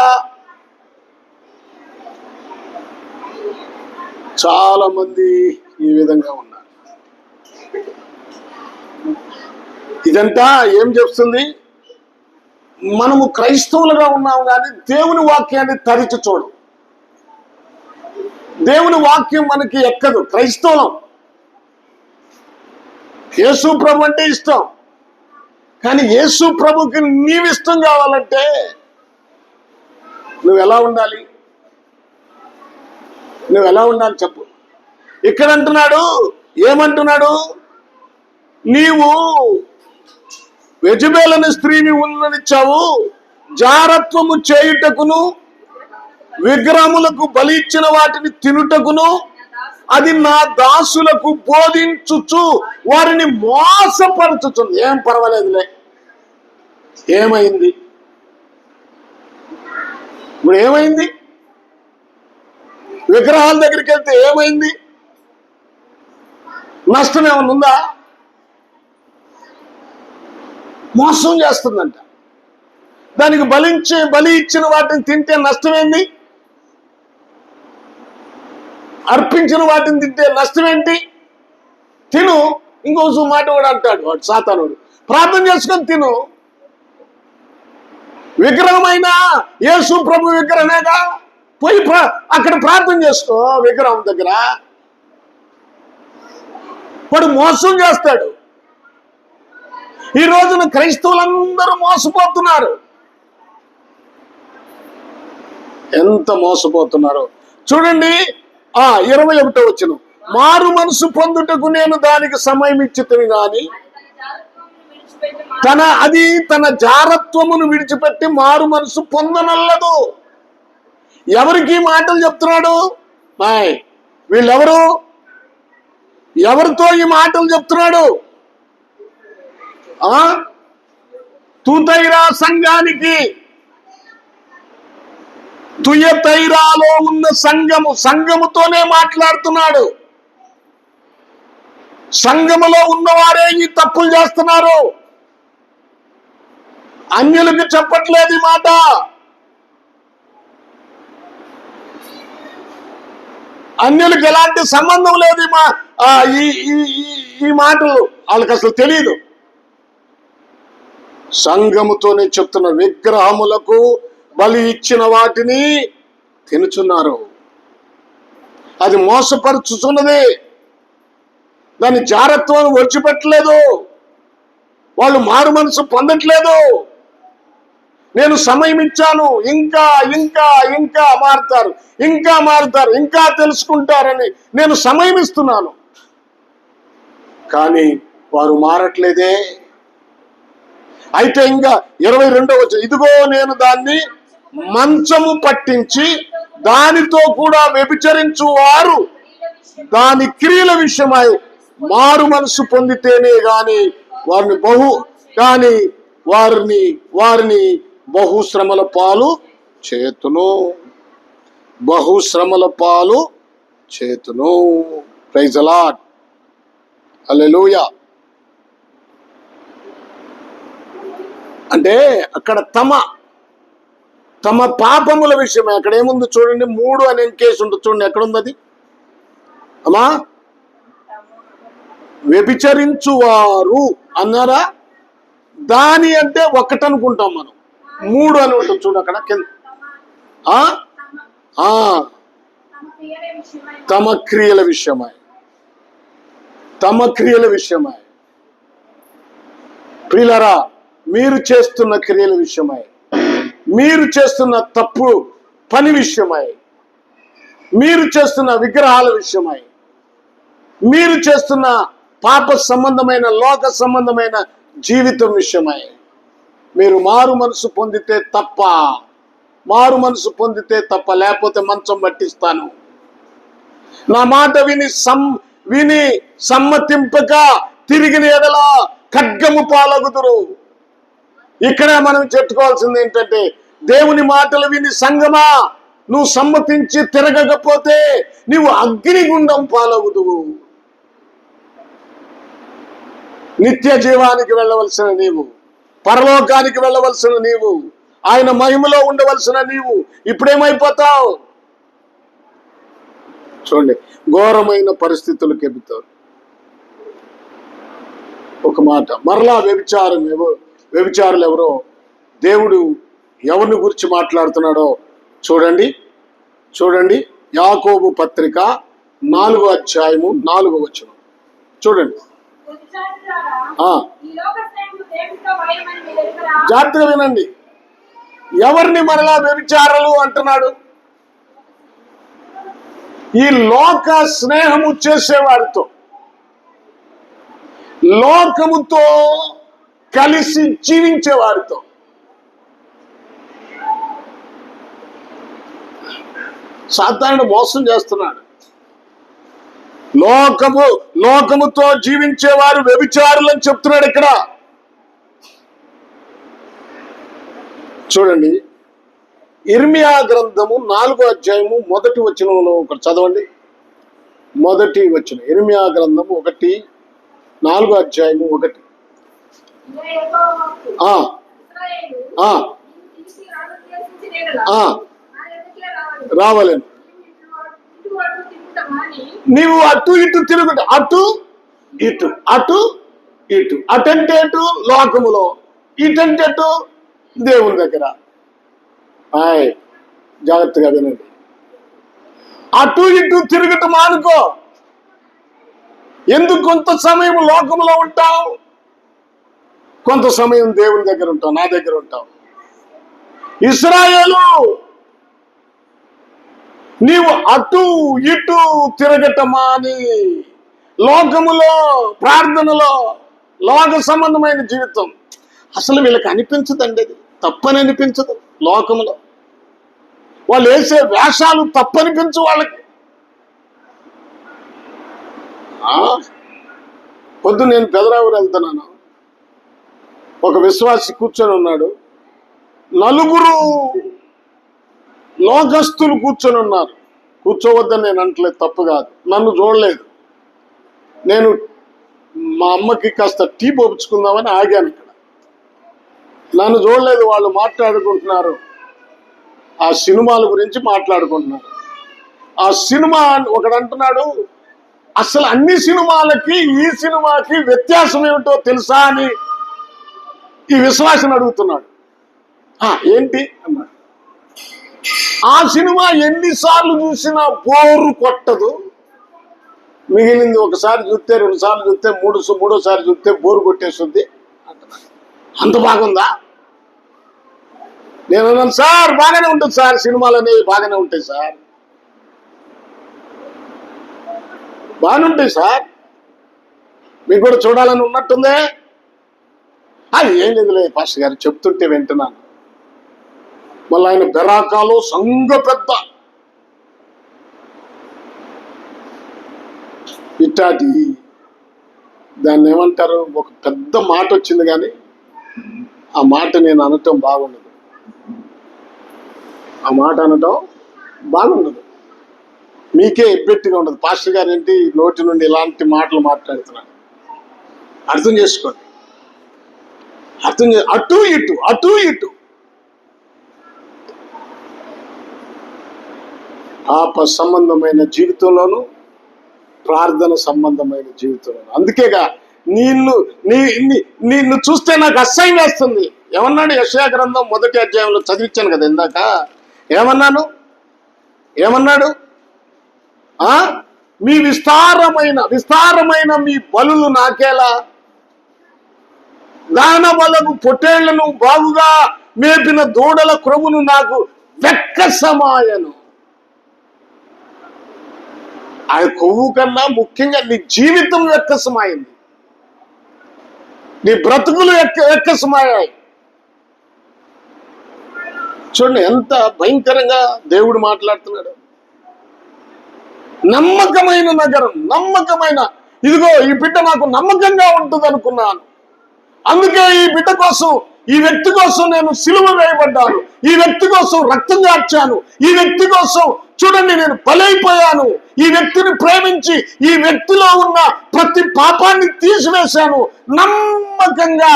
చాలా మంది ఈ విధంగా ఉన్నారు. ఇదంతా ఏం చెప్తుంది? మనము క్రైస్తవులుగా ఉన్నాము కానీ దేవుని వాక్యాన్ని తరిచి చూడం. దేవుని వాక్యం మనకి ఎక్కదు. క్రైస్తవం, యేసు ప్రభు అంటే ఇష్టం, కానీ యేసు ప్రభుకి నీవు ఇష్టం కావాలంటే నువ్వు ఎలా ఉండాలి చెప్పు. ఇక్కడ అంటున్నాడు, ఏమంటున్నాడు? నీవు యెజబేలు స్త్రీని ఉండనిచ్చావు, జారత్వము చేయుటకును, విగ్రహములకు బలి ఇచ్చిన వాటిని తినుటకును, అది నా దాసులకు బోధించుచు వారిని మోసపరచుచుంది. ఏం పర్వాలేదులే. ఏమైంది ఇప్పుడు? ఏమైంది? విగ్రహాల దగ్గరికి వెళ్తే ఏమైంది? నష్టం ఏమైనా ఉందా? మోసం చేస్తుందంట. దానికి బలి ఇచ్చిన వాటిని తింటే నష్టమేంది? అర్పించిన వాటిని తింటే నష్టమేంటి? తిను. ఇంకో మాట కూడా అంటాడు వాడు, సాతానుడు, ప్రార్థన చేసుకొని తిను. విగ్రహమైనా యేసు ప్రభు విగ్రహమేగా, పోయి అక్కడ ప్రార్థన చేసుకో విగ్రహం దగ్గర. వాడు మోసం చేస్తాడు. ఈ రోజున క్రైస్తవులందరూ మోసపోతున్నారు. ఎంత మోసపోతున్నారో చూడండి. 21వ వచనం, మారు మనసు పొందుటకు నేను దానికి సమయం ఇచ్చితిని గాని తన జారత్వమును విడిచిపెట్టి మారు మనసు పొందనల్లదు. ఎవరికి మాటలు చెప్తున్నాడు? వీళ్ళెవరు? ఎవరితో ఈ మాటలు చెప్తున్నాడు? తుయతైరా సంఘానికి, తుయతైరాలో ఉన్న సంఘముతోనే మాట్లాడుతున్నాడు. సంఘములో ఉన్నవారే ఈ తప్పులు చేస్తున్నారు. అన్యులకు చెప్పట్లేదు ఈ మాట. అన్యులకు ఎలాంటి సంబంధం లేదు. ఈ మాటలు వాళ్ళకి అసలు తెలియదు. సంఘముతోనే చెప్తున్న, విగ్రహములకు బలి ఇచ్చిన వాటిని తినుచున్నారు. అది మోసపరుచుతున్నది. దాని జాగ్రత్తను విడిచిపెట్టలేదు. వాళ్ళు మారు మనసు పొందట్లేదు. నేను సమయం ఇచ్చాను, ఇంకా ఇంకా ఇంకా మారుతారు, ఇంకా మారుతారు, ఇంకా తెలుసుకుంటారని నేను సమయం ఇస్తున్నాను. కానీ వారు మారట్లేదే. అయితే ఇంకా 22వ వచనం, ఇదిగో నేను దాన్ని మంచము పట్టించి దానితో కూడా వ్యభిచరించు వారు దాని క్రియల విషయమై మారు మనసు పొందితేనే గాని వారిని బహుశ్రమల పాలు చేతును. బహుశ్రమల పాలు చేతును. Praise the lord. హల్లెలూయా. అంటే అక్కడ తమ పాపముల విషయమే. అక్కడ ఏముంది చూడండి, 3 అనే కేసు ఉంటుంది చూడండి. ఎక్కడుంది అది అమ్మా? వ్యభిచరించువారు అన్నారా? దాని అంటే 1 అనుకుంటాం మనం. 3 అని ఉంటుంది చూడు అక్కడ కింద. తమ క్రియల విషయమై. ప్రియులారా, మీరు చేస్తున్న క్రియల విషయమై, మీరు చేస్తున్న తప్పు పని విషయమై, మీరు చేస్తున్న విగ్రహాల విషయమై, మీరు చేస్తున్న పాప సంబంధమైన లోక సంబంధమైన జీవితం విషయమై మీరు మారు మనసు పొందితే తప్ప, లేకపోతే మంచం పట్టిస్తాను. నా మాట విని సమ్మతింపక తిరిగిన ఎడల ఖడ్గము పాలగుదురు. ఇక్కడ మనం చెప్పుకోవాల్సింది ఏంటంటే, దేవుని మాటలు విని సంగమా, నువ్వు సమ్మతించి తిరగకపోతే నువ్వు అగ్నిగుండం పాలవుదువు. నిత్య జీవానికి వెళ్ళవలసిన నీవు, పరలోకానికి వెళ్ళవలసిన నీవు, ఆయన మహిమలో ఉండవలసిన నీవు ఇప్పుడేమైపోతావు? చూడండి, ఘోరమైన పరిస్థితులకు ఎదుగుతారు. ఒక మాట మరలా వ్యభిచారులు ఎవరో, దేవుడు ఎవరిని గురించి మాట్లాడుతున్నాడో చూడండి. యాకోబు పత్రిక 4వ అధ్యాయము 4వ వచనం చూడండి. జాగ్రత్తగా వినండి. ఎవరిని మరలా వ్యభిచారులు అంటున్నాడు? ఈ లోక స్నేహము చేసేవారితో, లోకముతో కలిసి జీవించే వారితో. సాతానుడు మోసం చేస్తున్నాడు. లోకముతో జీవించేవారు వ్యభిచారులు అని చెప్తున్నాడు ఇక్కడ. చూడండి, ఇర్మియా గ్రంథము 4వ అధ్యాయము 1వ వచనంలో ఒకటి చదవండి. 1వ వచనం, ఇర్మియా గ్రంథము 4వ అధ్యాయము 1. రావాలని నీవు అటు ఇటు తిరుగుట, అటు ఇటు అటంటే అటు లోకములో, ఇటంటే అటు దేవుని దగ్గర. జాగ్రత్తగా వినండి. అటు ఇటు తిరుగుట మానుకో. ఎందుకు కొంత సమయం లోకములో ఉంటావు, కొంత సమయం దేవుని దగ్గర ఉంటావు, నా దగ్గర ఉంటావు. ఇశ్రాయేలు, నీవు అటు ఇటు తిరగటమా అని లోకములో, ప్రార్థనలో, లోక సంబంధమైన జీవితం అసలు వీళ్ళకి అనిపించదండి. అది తప్పని అనిపించదు. లోకములో వాళ్ళు వేసే వేషాలు తప్పనిపించు వాళ్ళకి. పొద్దు నేను పెదరావురు వెళ్తున్నాను, ఒక విశ్వాసి కూర్చొని ఉన్నాడు. 4 లోకస్తులు కూర్చొని ఉన్నారు. కూర్చోవద్దని నేను అంటలేదు, తప్పు కాదు. నన్ను చూడలేదు. నేను మా అమ్మకి కాస్త టీ పోపించుకుందామని ఆగాను ఇక్కడ. నన్ను చూడలేదు. వాళ్ళు మాట్లాడుకుంటున్నారు, ఆ సినిమాల గురించి మాట్లాడుకుంటున్నారు. ఆ సినిమా ఒకడు అంటున్నాడు, అసలు అన్ని సినిమాలకి ఈ సినిమాకి వ్యత్యాసం ఏమిటో తెలుసా అని ఈ విశ్వాసం అడుగుతున్నాడు. ఏంటి అన్నాడు. ఆ సినిమా ఎన్నిసార్లు చూసినా బోరు కొట్టదు, మిగిలింది ఒకసారి చూస్తే, 2 సార్లు చూస్తే, మూడోసారి చూస్తే బోరు కొట్టేస్తుంది అంటున్నాడు. అంత బాగుందా? నేను అన్నాను, సార్ బాగానే ఉంటుంది సార్, సినిమాలు అనేవి బాగానే ఉంటాయి సార్, బాగానే ఉంటాయి సార్, మీకు కూడా చూడాలని ఉన్నట్టుందే. అది ఏం లేదులే పాస్టర్ గారు, చెప్తుంటే వింటున్నాను. మళ్ళీ ఆయన బెరాకాలో సంఘ పెద్ద, ఇట్లాంటి దాన్ని ఏమంటారు, ఒక పెద్ద మాట వచ్చింది కానీ ఆ మాట నేను అనటం బాగుండదు, ఆ మాట అనటం బాగుండదు, మీకే ఎబ్బెట్టిగా ఉండదు. పాస్టర్ గారు ఏంటి నోటి నుండి ఇలాంటి మాటలు మాట్లాడుతున్నాను, అర్థం చేసుకోండి, అటు ఇటు పాప సంబంధమైన జీవితంలోను, ప్రార్థన సంబంధమైన జీవితంలోను. అందుకేగా నిన్ను చూస్తే నాకు అసహ్యం వేస్తుంది. ఏమన్నాడు యెషయా గ్రంథం 1వ అధ్యాయంలో చదివించాను కదా ఇందాక. ఏమన్నాడు? మీ విస్తారమైన మీ బలులు నాకేలా, దాన బలకు పొట్టేళ్లను బాగుగా మేపిన దూడల క్రొవ్వును నాకు వెక్కసమాయను. ఆ కొవ్వు కన్నా ముఖ్యంగా నీ జీవితం వెక్కసమైంది, నీ బ్రతుకులు వెక్కసమయ్యాయి. చూడండి ఎంత భయంకరంగా దేవుడు మాట్లాడుతున్నాడు. నమ్మకమైన నగరం, ఇదిగో ఈ బిడ్డ నాకు నమ్మకంగా ఉంటుంది అనుకున్నాను, అందుకే ఈ బిడ్డ కోసం, ఈ వ్యక్తి కోసం నేను సిలువ వేయబడ్డాను, ఈ వ్యక్తి కోసం రక్తం కార్చాను, ఈ వ్యక్తి కోసం చూడండి నేను బలైపోయాను, ఈ వ్యక్తిని ప్రేమించి ఈ వ్యక్తిలో ఉన్న ప్రతి పాపాన్ని తీసివేశాను. నమ్మకంగా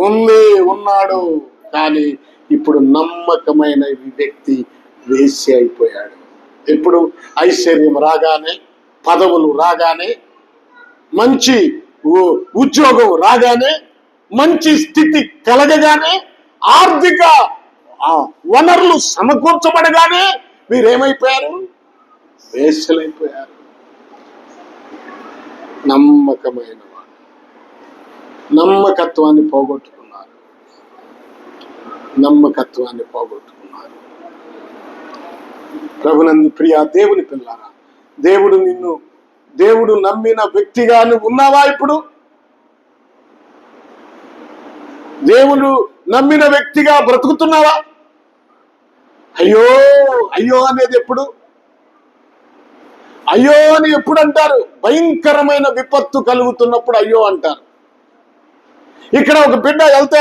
ఉన్నాడు, కానీ ఇప్పుడు నమ్మకమైన ఈ వ్యక్తి వేసి అయిపోయాడు. ఎప్పుడు ఐశ్వర్యం రాగానే, పదవులు రాగానే, మంచి ఉద్యోగం రాగానే, మంచి స్థితి కలగగానే, ఆర్థిక వనరులు సమకూర్చబడగానే మీరేమైపోయారు? వేశ్యలైపోయారు. నమ్మకమైన వాడు నమ్మకత్వాన్ని పోగొట్టుకున్నారు. ప్రభునందు ప్రియ దేవుని పిల్లారా, దేవుడు నమ్మిన వ్యక్తిగా నువ్వు ఉన్నావా? ఇప్పుడు దేవుడు నమ్మిన వ్యక్తిగా బ్రతుకుతున్నావా? అయ్యో అనేది ఎప్పుడు? అయ్యో అని ఎప్పుడు అంటారు? భయంకరమైన విపత్తు కలుగుతున్నప్పుడు అయ్యో అంటారు. ఇక్కడ ఒక బిడ్డ వెళ్తే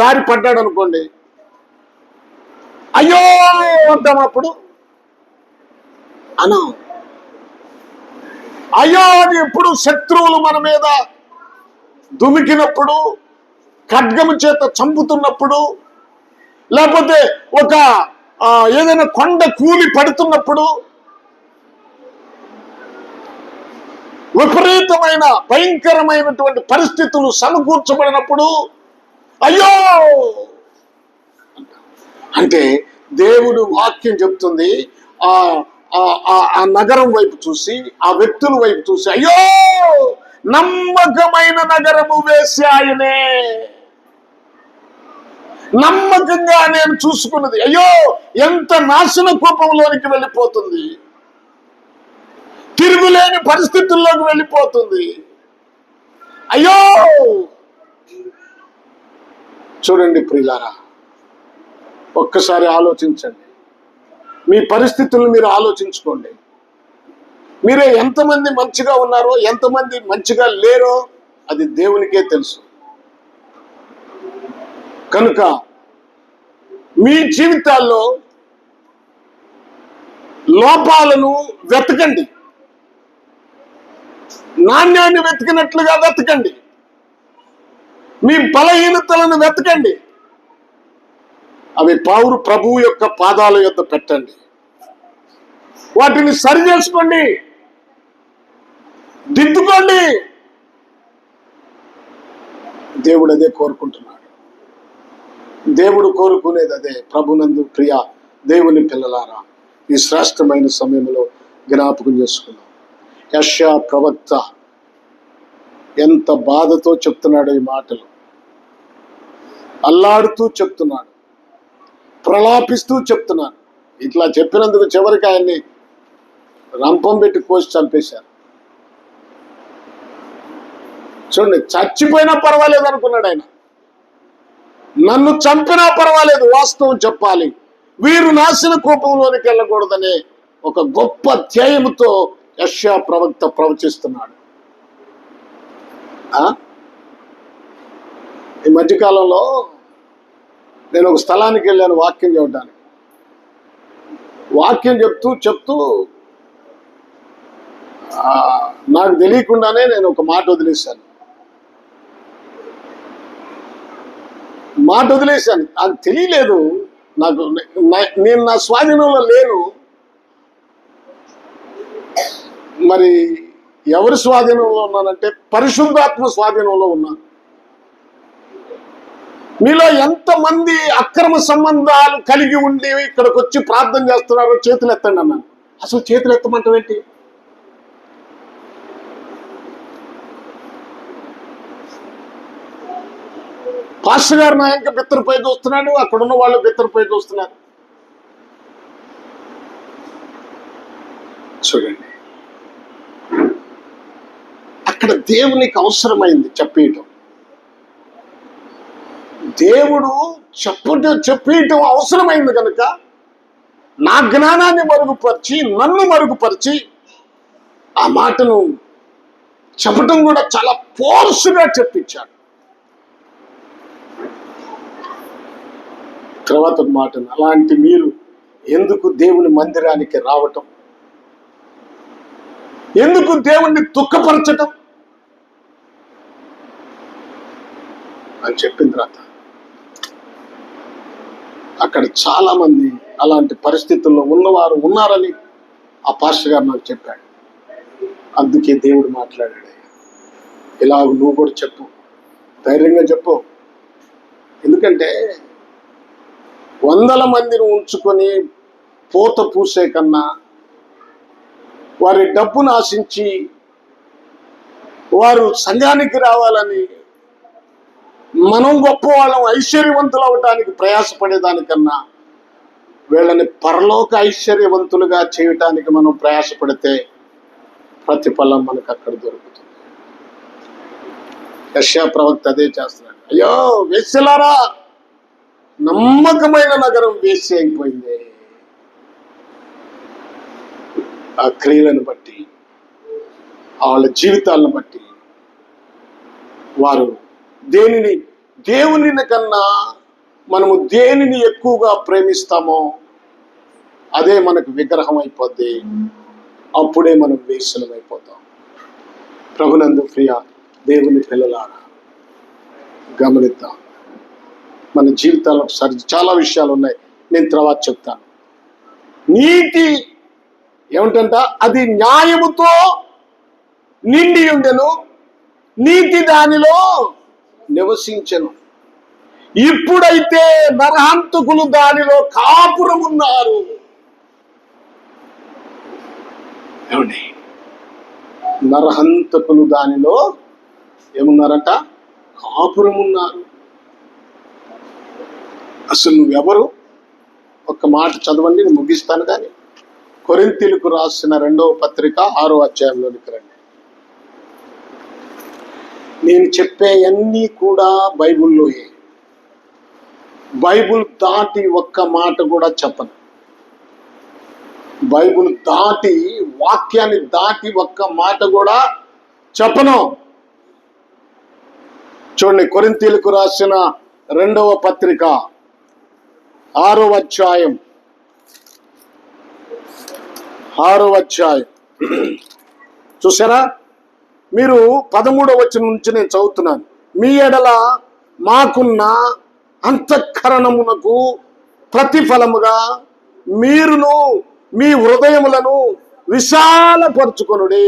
జారి పడ్డాడు అనుకోండి, అయ్యో అంటాం. అప్పుడు అయ్యో అని ఎప్పుడు? శత్రువులు మన మీద దుమికినప్పుడు, ఖడ్గము చేత చంపుతున్నప్పుడు, లేకపోతే ఒక ఏదైనా కొండ కూలి పడుతున్నప్పుడు, విపరీతమైన భయంకరమైనటువంటి పరిస్థితులు సమకూర్చబడినప్పుడు అయ్యో అంటే దేవుడు వాక్యం చెప్తుంది, ఆ నగరం వైపు చూసి, ఆ వ్యక్తుల వైపు చూసి, అయ్యో నమ్మకమైన నగరము వేశ్యాయనే, నమ్మకంగా నేను చూసుకున్నది అయ్యో ఎంత నాశన కూపంలోనికి వెళ్ళిపోతుంది, తిరుగులేని పరిస్థితుల్లోకి వెళ్ళిపోతుంది. అయ్యో చూడండి ప్రియులారా, ఒక్కసారి ఆలోచించండి, మీ పరిస్థితులను మీరు ఆలోచించుకోండి. మీరే ఎంతమంది మంచిగా ఉన్నారో, ఎంతమంది మంచిగా లేరో అది దేవునికే తెలుసు. కనుక మీ జీవితాల్లో లోపాలను వెతకండి, నాణ్యాన్ని వెతికినట్లుగా వెతకండి, మీ బలహీనతలను వెతకండి, అవి ప్రభువు యొక్క పాదాల యొద్ద పెట్టండి. వాటిని సరి చేసుకోండి, దిద్దుకోండి. దేవుడు అదే కోరుకుంటున్నాడు. దేవుడు కోరుకునేది అదే. ప్రభునందు ప్రియ దేవుని పిల్లలారా, ఈ శ్రేష్టమైన సమయంలో జ్ఞాపకం చేసుకున్నాం. యెషయా ప్రవక్త ఎంత బాధతో చెప్తున్నాడు ఈ మాటలు. అల్లాడుతూ చెప్తున్నాడు, ప్రలాపిస్తూ చెప్తున్నాడు. ఇట్లా చెప్పినందుకు చివరికి ఆయన్ని రంపం పెట్టి కోసి చంపేశారు. చూడండి, చచ్చిపోయినా పర్వాలేదు అనుకున్నాడు ఆయన. నన్ను చంపినా పర్వాలేదు, వాస్తవం చెప్పాలి, వీరు నాశన కోపంలోనికి వెళ్ళకూడదనే ఒక గొప్ప ధ్యేయంతో యెషయా ప్రవక్త ప్రవచిస్తున్నాడు. ఈ మధ్యకాలంలో నేను ఒక స్థలానికి వెళ్ళాను వాక్యం చెప్పడానికి. వాక్యం చెప్తూ నాకు తెలియకుండానే నేను ఒక మాట వదిలేశాను. నాకు తెలియలేదు. నేను నా స్వాధీనంలో లేను. మరి ఎవరి స్వాధీనంలో ఉన్నానంటే పరిశుద్ధాత్మ స్వాధీనంలో ఉన్నాను. మీలో ఎంతమంది అక్రమ సంబంధాలు కలిగి ఉండి ఇక్కడికి వచ్చి ప్రార్థన చేస్తున్నారో చేతులు ఎత్తండి అన్నాను. అసలు చేతులు ఎత్తమంటావేంటి? పాస్టర్ గారు నా ఇంకా బిత్తరపై చూస్తున్నాడు, అక్కడున్న వాళ్ళు బిత్తరపై చూస్తున్నారు. చూడండి, అక్కడ దేవునికి అవసరమైంది చెప్పేయటం. దేవుడు చెప్పేయటం అవసరమైంది కనుక నా జ్ఞానాన్ని మరుగుపరిచి, నన్ను మరుగుపరిచి ఆ మాటను చెప్పటం కూడా చాలా ఫోర్స్గా చెప్పించాడు. తర్వాత మాటను అలాంటి మీరు ఎందుకు దేవుని మందిరానికి రావటం, ఎందుకు దేవుణ్ణి దుఃఖపరచటం అని చెప్పిన తర్వాత అక్కడ చాలా మంది అలాంటి పరిస్థితుల్లో ఉన్నవారు ఉన్నారని ఆ పాస్టర్ గారు నాకు చెప్పాడు. అందుకే దేవుడు మాట్లాడాడు, ఇలాగ నువ్వు కూడా చెప్పు, ధైర్యంగా చెప్పు. ఎందుకంటే 100 మందిని ఉంచుకొని పూత పూసే కన్నా వారి డబ్బును ఆశించి వారు సంఘానికి రావాలని మనం గొప్పవాళ్ళం ఐశ్వర్యవంతులు అవటానికి ప్రయాసపడేదానికన్నా వీళ్ళని పరలోక ఐశ్వర్యవంతులుగా చేయటానికి మనం ప్రయాసపడితే ప్రతిఫలం మనకు అక్కడ దొరుకుతుంది. యెషయా ప్రవక్త అదే చేస్తున్నాడు. అయ్యో వేశ్యలారా, నమ్మకమైన నగరం వేశ్య అయిపోయింది. ఆ క్రియలను బట్టి, వాళ్ళ జీవితాలను బట్టి వారు దేవుని కన్నా మనము దేనిని ఎక్కువగా ప్రేమిస్తామో అదే మనకు విగ్రహం అయిపోద్ది. అప్పుడే మనం వేశ్యలం అయిపోతాం. ప్రభునందు ప్రియ దేవుని పిల్లలారా, గమనిద్దాం. మన జీవితాల్లో చాలా విషయాలు ఉన్నాయి, నేను తర్వాత చెప్తాను. నీతి ఏమిటంట? అది న్యాయముతో నిండి ఉండెను, నీతి దానిలో నివసించెను. ఇప్పుడైతే నరహంతకులు దానిలో కాపురమున్నారు. ఏమండి, నరహంతకులు దానిలో ఏమున్నారట? కాపురమున్నారు. అసలు నువ్వెవరు? ఒక్క మాట చదవండి, నేను ముగిస్తాను. కానీ కొరింథీయులకు రాసిన 2వ పత్రిక 6వ అధ్యాయంలోనికి రండి. నేను చెప్పేవన్నీ కూడా బైబిల్లోయే. బైబిల్ దాటి ఒక్క మాట కూడా చెప్పను. బైబిల్ దాటి, వాక్యాన్ని దాటి ఒక్క మాట కూడా చెప్పను. చూడండి, కొరింథీయులకు రాసిన 2వ పత్రిక 6వ అధ్యాయం 6వ అధ్యాయం చూసారా? మీరు 13వ వచనం నుంచి నేను చదువుతున్నాను. మీ ఎడల మాకున్న అంతఃకరణమునకు ప్రతిఫలముగా మీరును మీ హృదయములను విశాలపరుచుకొనుడి.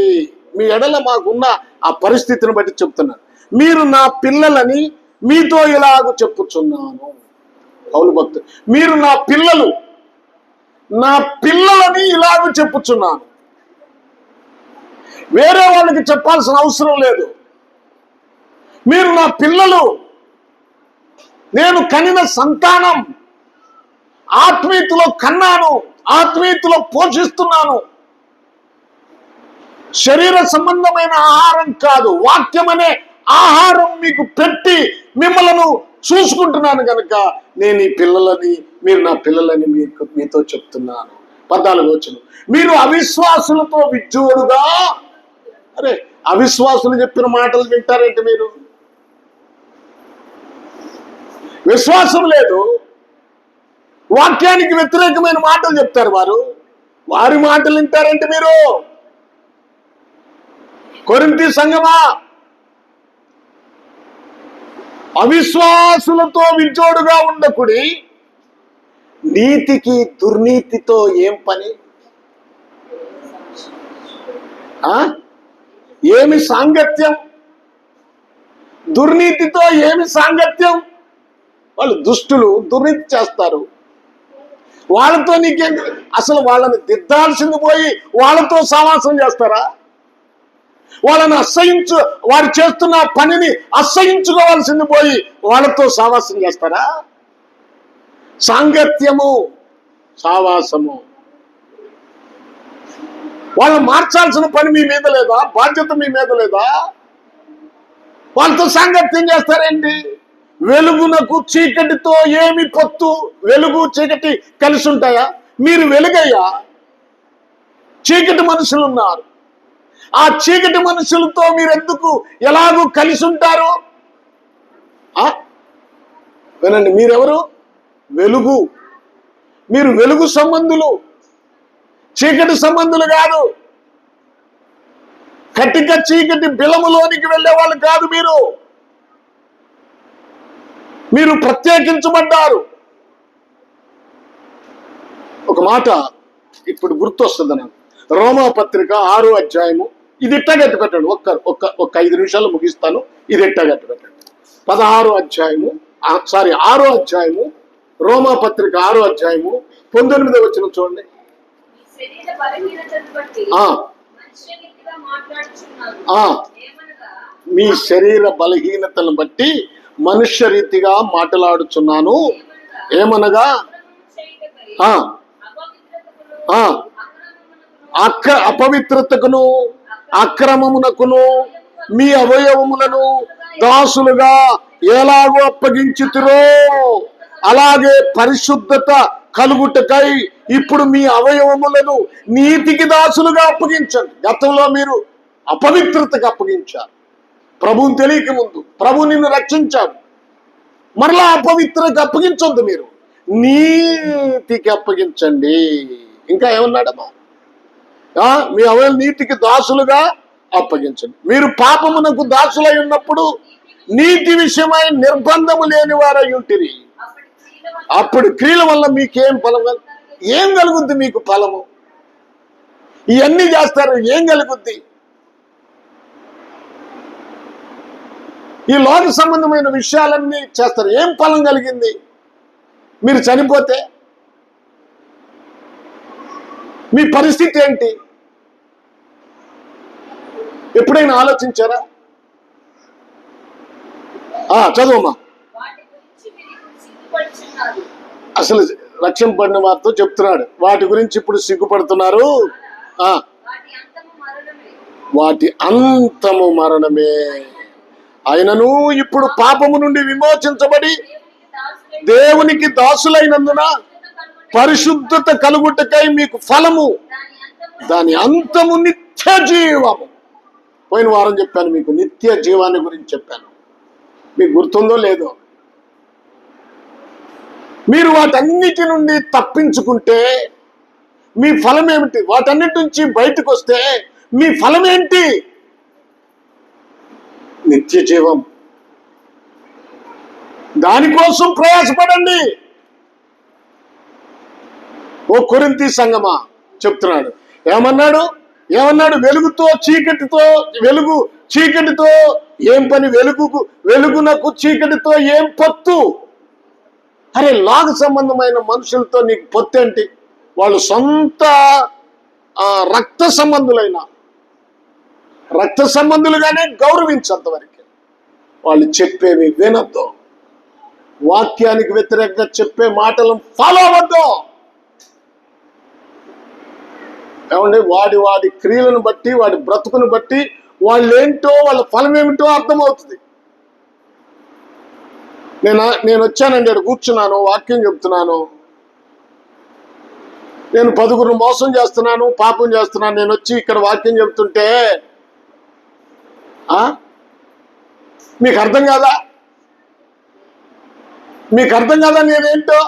మీ ఎడల మాకున్న ఆ పరిస్థితిని బట్టి చెప్తున్నాను. మీరు నా పిల్లలని మీతో ఇలాగ చెప్పుచున్నాను. పౌలు భక్తుడు, మీరు నా పిల్లలని ఇలాగ చెప్పుచున్నాను. వేరే వాళ్ళకి చెప్పాల్సిన అవసరం లేదు. మీరు నా పిల్లలు, నేను కనిన సంతానం, ఆత్మీయతలో కన్నాను, ఆత్మీయతలో పోషిస్తున్నాను. శరీర సంబంధమైన ఆహారం కాదు, వాక్యం అనే ఆహారం మీకు పెట్టి మిమ్మల్ని చూసుకుంటున్నాను కనుక నేను ఈ పిల్లలని, మీరు నా పిల్లలని మీతో చెప్తున్నాను. 14వ వచనం, మీరు అవిశ్వాసులతో విజ్జోడుగా. అరే, అవిశ్వాసులు చెప్పిన మాటలు వింటారేంటి మీరు? విశ్వాసం లేదు, వాక్యానికి వ్యతిరేకమైన మాటలు చెప్తారు వారి మాటలు వింటారంటే మీరు. కొరింథీ సంఘమా, అవిశ్వాసులతో విజ్జోడుగా ఉండకుడి. నీతికి దుర్నీతితో ఏం పని? ఏమి సాంగత్యం? దుర్నీతితో ఏమి సాంగత్యం? వాళ్ళు దుష్టులు, దుర్నీతి చేస్తారు. వాళ్ళతో నీకేం? అసలు వాళ్ళని దిద్దాల్సింది పోయి వాళ్ళతో సావాసం చేస్తారా? వాళ్ళని వారు చేస్తున్న పనిని అసహించుకోవాల్సింది పోయి వాళ్ళతో సావాసం చేస్తారా? సాంగత్యము, సావాసము. వాళ్ళు మార్చాల్సిన పని మీ మీద లేదా? బాధ్యత మీ మీద లేదా? వాళ్ళతో సాంగత్యం చేస్తారేంటి? వెలుగునకు చీకటితో ఏమి పొత్తు? వెలుగు చీకటి కలిసి ఉంటాయా? మీరు వెలుగయ్యా, చీకటి మనుషులు ఉన్నారు. ఆ చీకటి మనుషులతో మీరు ఎందుకు ఎలాగూ కలిసి ఉంటారు? వినండి, మీరెవరు? వెలుగు. మీరు వెలుగు సంబంధులు, చీకటి సంబంధులు కాదు. కటిక చీకటి బిలములోనికి వెళ్ళే వాళ్ళు కాదు. మీరు ప్రత్యేకించబడ్డారు. ఒక మాట ఇప్పుడు గుర్తొస్తుంది నాకు. రోమాపత్రిక 6వ అధ్యాయము. ఇది ఇట్టగట్టు పెట్టండి, ఒక్క 5 నిమిషాలు ముగిస్తాను. ఇది ఇట్టగట్టు పెట్టండి. 6వ అధ్యాయము రోమాపత్రిక 6వ అధ్యాయము 19వ వచనం చూడండి. మీ శరీర బలహీనతను బట్టి మనుష్య రీతిగా మాట్లాడుచున్నాను. ఏమనగా అపవిత్రతకును అక్రమమునకును మీ అవయవములను దాసులుగా ఎలాగో అప్పగించుతురో అలాగే పరిశుద్ధత కలుగుటకై ఇప్పుడు మీ అవయవములను నీతికి దాసులుగా అప్పగించండి. గతంలో మీరు అపవిత్రతకు అప్పగించారు. ప్రభువుని తెలియక ముందు ప్రభు నిన్ను రక్షించాడు. మరలా అపవిత్రతకు అప్పగించొద్దు, మీరు నీతికి అప్పగించండి. ఇంకా ఏమన్నాడమ్మా? మీ అవయవం నీతికి దాసులుగా అప్పగించండి. మీరు పాపమునకు దాసులై ఉన్నప్పుడు నీతి విషయమై నిర్బంధము లేని వారై ఉంటిరి. అప్పుడు క్రియల వల్ల మీకేం ఫలం? ఏం కలుగుద్ది మీకు ఫలము? ఇవన్నీ చేస్తారు, ఏం కలుగుద్ది? ఈ లోక సంబంధమైన విషయాలన్నీ చేస్తారు, ఏం ఫలం కలిగింది? మీరు చనిపోతే మీ పరిస్థితి ఏంటి? ఎప్పుడైనా ఆలోచించారా? చదువమ్మా. అసలు రక్షింపబడిన వారితో చెప్తున్నాడు, వాటి గురించి ఇప్పుడు సిగ్గుపడుతున్నారు. వాటి అంతము మరణమే. ఆయనను ఇప్పుడు పాపము నుండి విమోచించబడి దేవునికి దాసులైనందున పరిశుద్ధత కలుగుటకై మీకు ఫలము, దాని అంతము నిత్య జీవము. పోయిన వారం చెప్పాను మీకు, నిత్య జీవాన్ని గురించి చెప్పాను. మీకు గుర్తుందో లేదో? మీరు వాటన్నిటి నుండి తప్పించుకుంటే మీ ఫలం ఏమిటి? వాటన్నిటి నుంచి బయటకు వస్తే మీ ఫలం ఏంటి? నిత్య జీవం. దానికోసం ప్రయాసపడండి. ఓ కొరింథీ సంఘమా, చెప్తున్నాడు. ఏమన్నాడు? వెలుగుతో చీకటితో, వెలుగు చీకటితో ఏం పని? వెలుగునకు చీకటితో ఏం పొత్తు? అరే, లోక సంబంధమైన మనుషులతో నీకు పొత్తు ఏంటి? వాళ్ళు సొంత రక్త సంబంధులుగానే గౌరవించంతవరకు. వాళ్ళు చెప్పేవి వినద్దు, వాక్యానికి వ్యతిరేకంగా చెప్పే మాటలను ఫాలో అవ్వద్దు. ఏమండి, వాడి క్రియలను బట్టి, వాడి బ్రతుకును బట్టి వాళ్ళేంటో, వాళ్ళ ఫలం ఏమిటో అర్థమవుతుంది. నేను వచ్చానండి, అక్కడ కూర్చున్నాను, వాక్యం చెప్తున్నాను. నేను 10 మోసం చేస్తున్నాను, పాపం చేస్తున్నాను. నేను వచ్చి ఇక్కడ వాక్యం చెప్తుంటే మీకు అర్థం కాదా? నేనేంటో?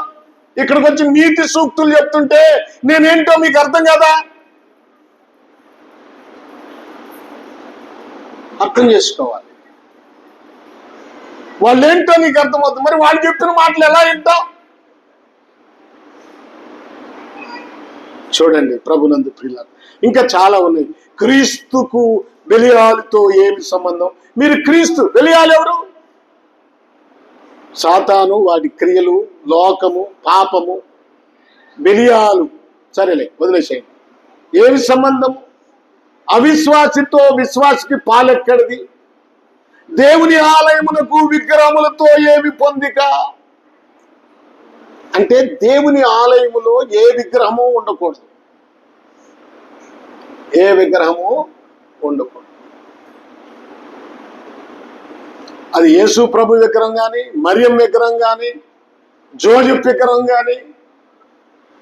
ఇక్కడికి వచ్చి నీతి సూక్తులు చెప్తుంటే నేనేంటో మీకు అర్థం కాదా? అర్థం చేసుకోవాలి. వాళ్ళేంటో నీకు అర్థమవుతుంది. మరి వాళ్ళు చెప్పిన మాటలు ఎలా వింటావు? చూడండి ప్రభునందు ప్రియులారా, ఇంకా చాలా ఉన్నాయి. క్రీస్తుకు బెలియాలుతో ఏమి సంబంధం? మీరు క్రీస్తు, బెలియాలు ఎవరు? సాతాను, వాడి క్రియలు, లోకము, పాపము. బెలియాలు సరేలే, వదిలేసేయండి. ఏమి సంబంధం? అవిశ్వాసితో విశ్వాసికి పాలెక్కడిది? దేవుని ఆలయమునకు విగ్రహములతో ఏమి పొందిక? అంటే దేవుని ఆలయములో ఏ విగ్రహము ఉండకూడదు. అది యేసు ప్రభు విగ్రహం కానీ, మరియం విగ్రహం కానీ, జోజెఫ్ విగ్రహం కానీ,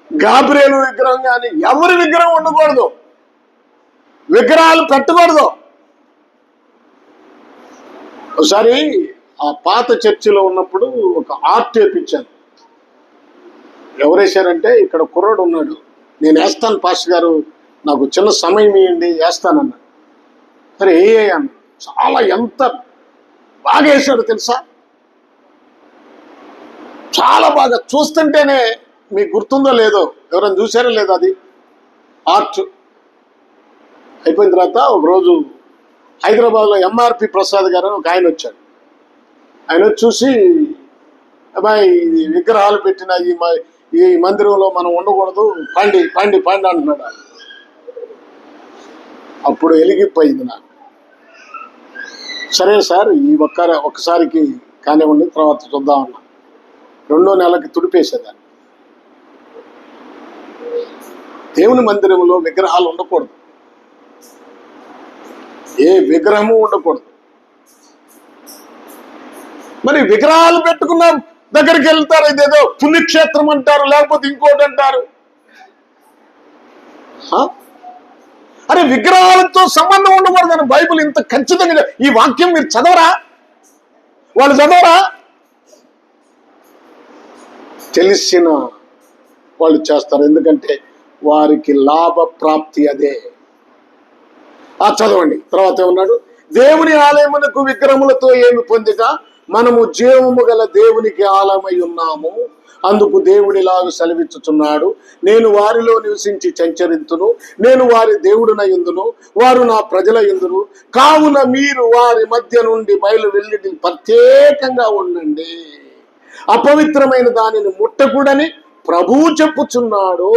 గాబ్రియేలు విగ్రహం కానీ, ఎవరి విగ్రహం ఉండకూడదు. విగ్రహాలు పెట్టకూడదు. ఒకసారి ఆ పాత చర్చిలో ఉన్నప్పుడు ఒక ఆర్ట్ వేయించాను. ఎవరేశారంటే, ఇక్కడ కుర్రాడు ఉన్నాడు, నేను వేస్తాను పాస్టర్ గారు, నాకు చిన్న సమయం ఇవ్వండి, వేస్తానన్నా. సరే అన్న, చాలా ఎంత బాగా వేశాడు తెలుసా? చాలా బాగా. చూస్తుంటేనే, మీకు గుర్తుందో లేదో, ఎవరైనా చూసారో లేదో అది ఆర్ట్. అయిపోయిన తర్వాత ఒకరోజు హైదరాబాద్లో ఎంఆర్పి ప్రసాద్ గారు ఒక ఆయన వచ్చాడు. ఆయన వచ్చి చూసి, అబ్బాయి ఇది విగ్రహాలు పెట్టిన ఈ మందిరంలో మనం ఉండకూడదు, పండి అంటున్నాడు. అప్పుడు వెలిగిపోయింది నాకు. సరే సార్, ఈ ఒక్కసారికి కానివ్వండి, తర్వాత చూద్దామన్నా. 2వ నెలకి తుడిపేసేదాన్ని. దేవుని మందిరంలో విగ్రహాలు ఉండకూడదు, ఏ విగ్రహము ఉండకూడదు. మరి విగ్రహాలు పెట్టుకున్న దగ్గరికి వెళ్తారు, ఇదేదో పుణ్యక్షేత్రం అంటారు, లేకపోతే ఇంకోటి అంటారు. అరే, విగ్రహాలతో సంబంధం ఉండకూడదని బైబిల్ ఇంత ఖచ్చితంగా. ఈ వాక్యం మీరు చదవరా? వాళ్ళు చదవరా? తెలిసిన వాళ్ళు చేస్తారు, ఎందుకంటే వారికి లాభ ప్రాప్తి అదే. చదవండి తర్వాత ఏమన్నాడు? దేవుని ఆలయమునకు విగ్రహములతో ఏమి పొందిక? మనము జీవము గల దేవునికి ఆలయమై ఉన్నాము. అందుకు దేవుడిలాగా సెలవిచ్చుచున్నాడు, నేను వారిలో నివసించి సంచరింతును, నేను వారి దేవుడినయుందును, వారు నా ప్రజలయుందును. కావున మీరు వారి మధ్య నుండి బయలు వెళ్ళి ప్రత్యేకంగా ఉండండి, అపవిత్రమైన దానిని ముట్టకూడని ప్రభువు చెప్పుచున్నాడు.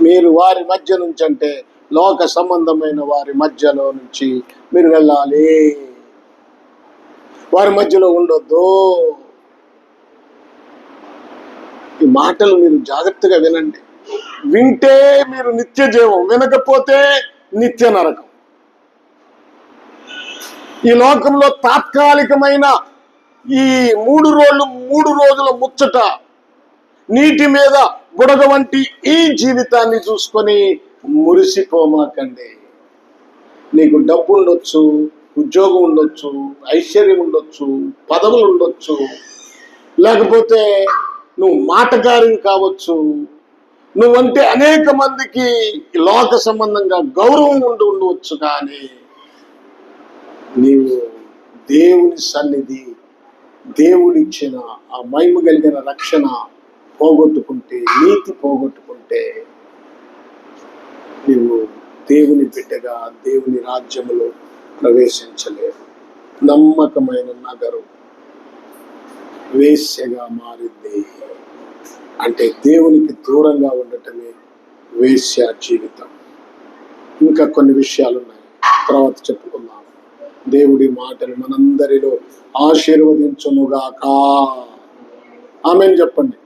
మీరు వారి మధ్య నుంచి అంటే లోక సంబంధమైన వారి మధ్యలో నుంచి మీరు వెళ్ళాలి, వారి మధ్యలో ఉండొద్దు. ఈ మాటలు మీరు జాగ్రత్తగా వినండి. వింటే మీరు నిత్య జీవం, వినకపోతే నిత్య నరకం. ఈ లోకంలో తాత్కాలికమైన ఈ 3 రోజుల ముచ్చట, నీటి మీద బుడగ వంటి ఈ జీవితాన్ని చూసుకొని మురిసిపోమాకండి. నీకు డబ్బు ఉండొచ్చు, ఉద్యోగం ఉండొచ్చు, ఐశ్వర్యం ఉండొచ్చు, పదవులు ఉండొచ్చు, లేకపోతే నువ్వు మాటగారివి కావచ్చు, నువ్వంటే అనేక మందికి లోక సంబంధంగా గౌరవం ఉండవచ్చు. కానీ నీవు దేవుని సన్నిధి, దేవుడిచ్చిన ఆ మహిమ కలిగిన రక్షణ పోగొట్టుకుంటే, నీతి పోగొట్టుకుంటే నీవు దేవుని బిడ్డగా దేవుని రాజ్యములో ప్రవేశించలేవు. నమ్మకమైన నగరు వేశ్యగా మారింది. అంటే దేవునికి దూరంగా ఉండటమే వేశ్య జీవితం. ఇంకా కొన్ని విషయాలు ఉన్నాయి, తర్వాత చెప్పుకుందాం. దేవుడి మాటలు మనందరిలో ఆశీర్వదించునుగాక. ఆమేన్ చెప్పండి.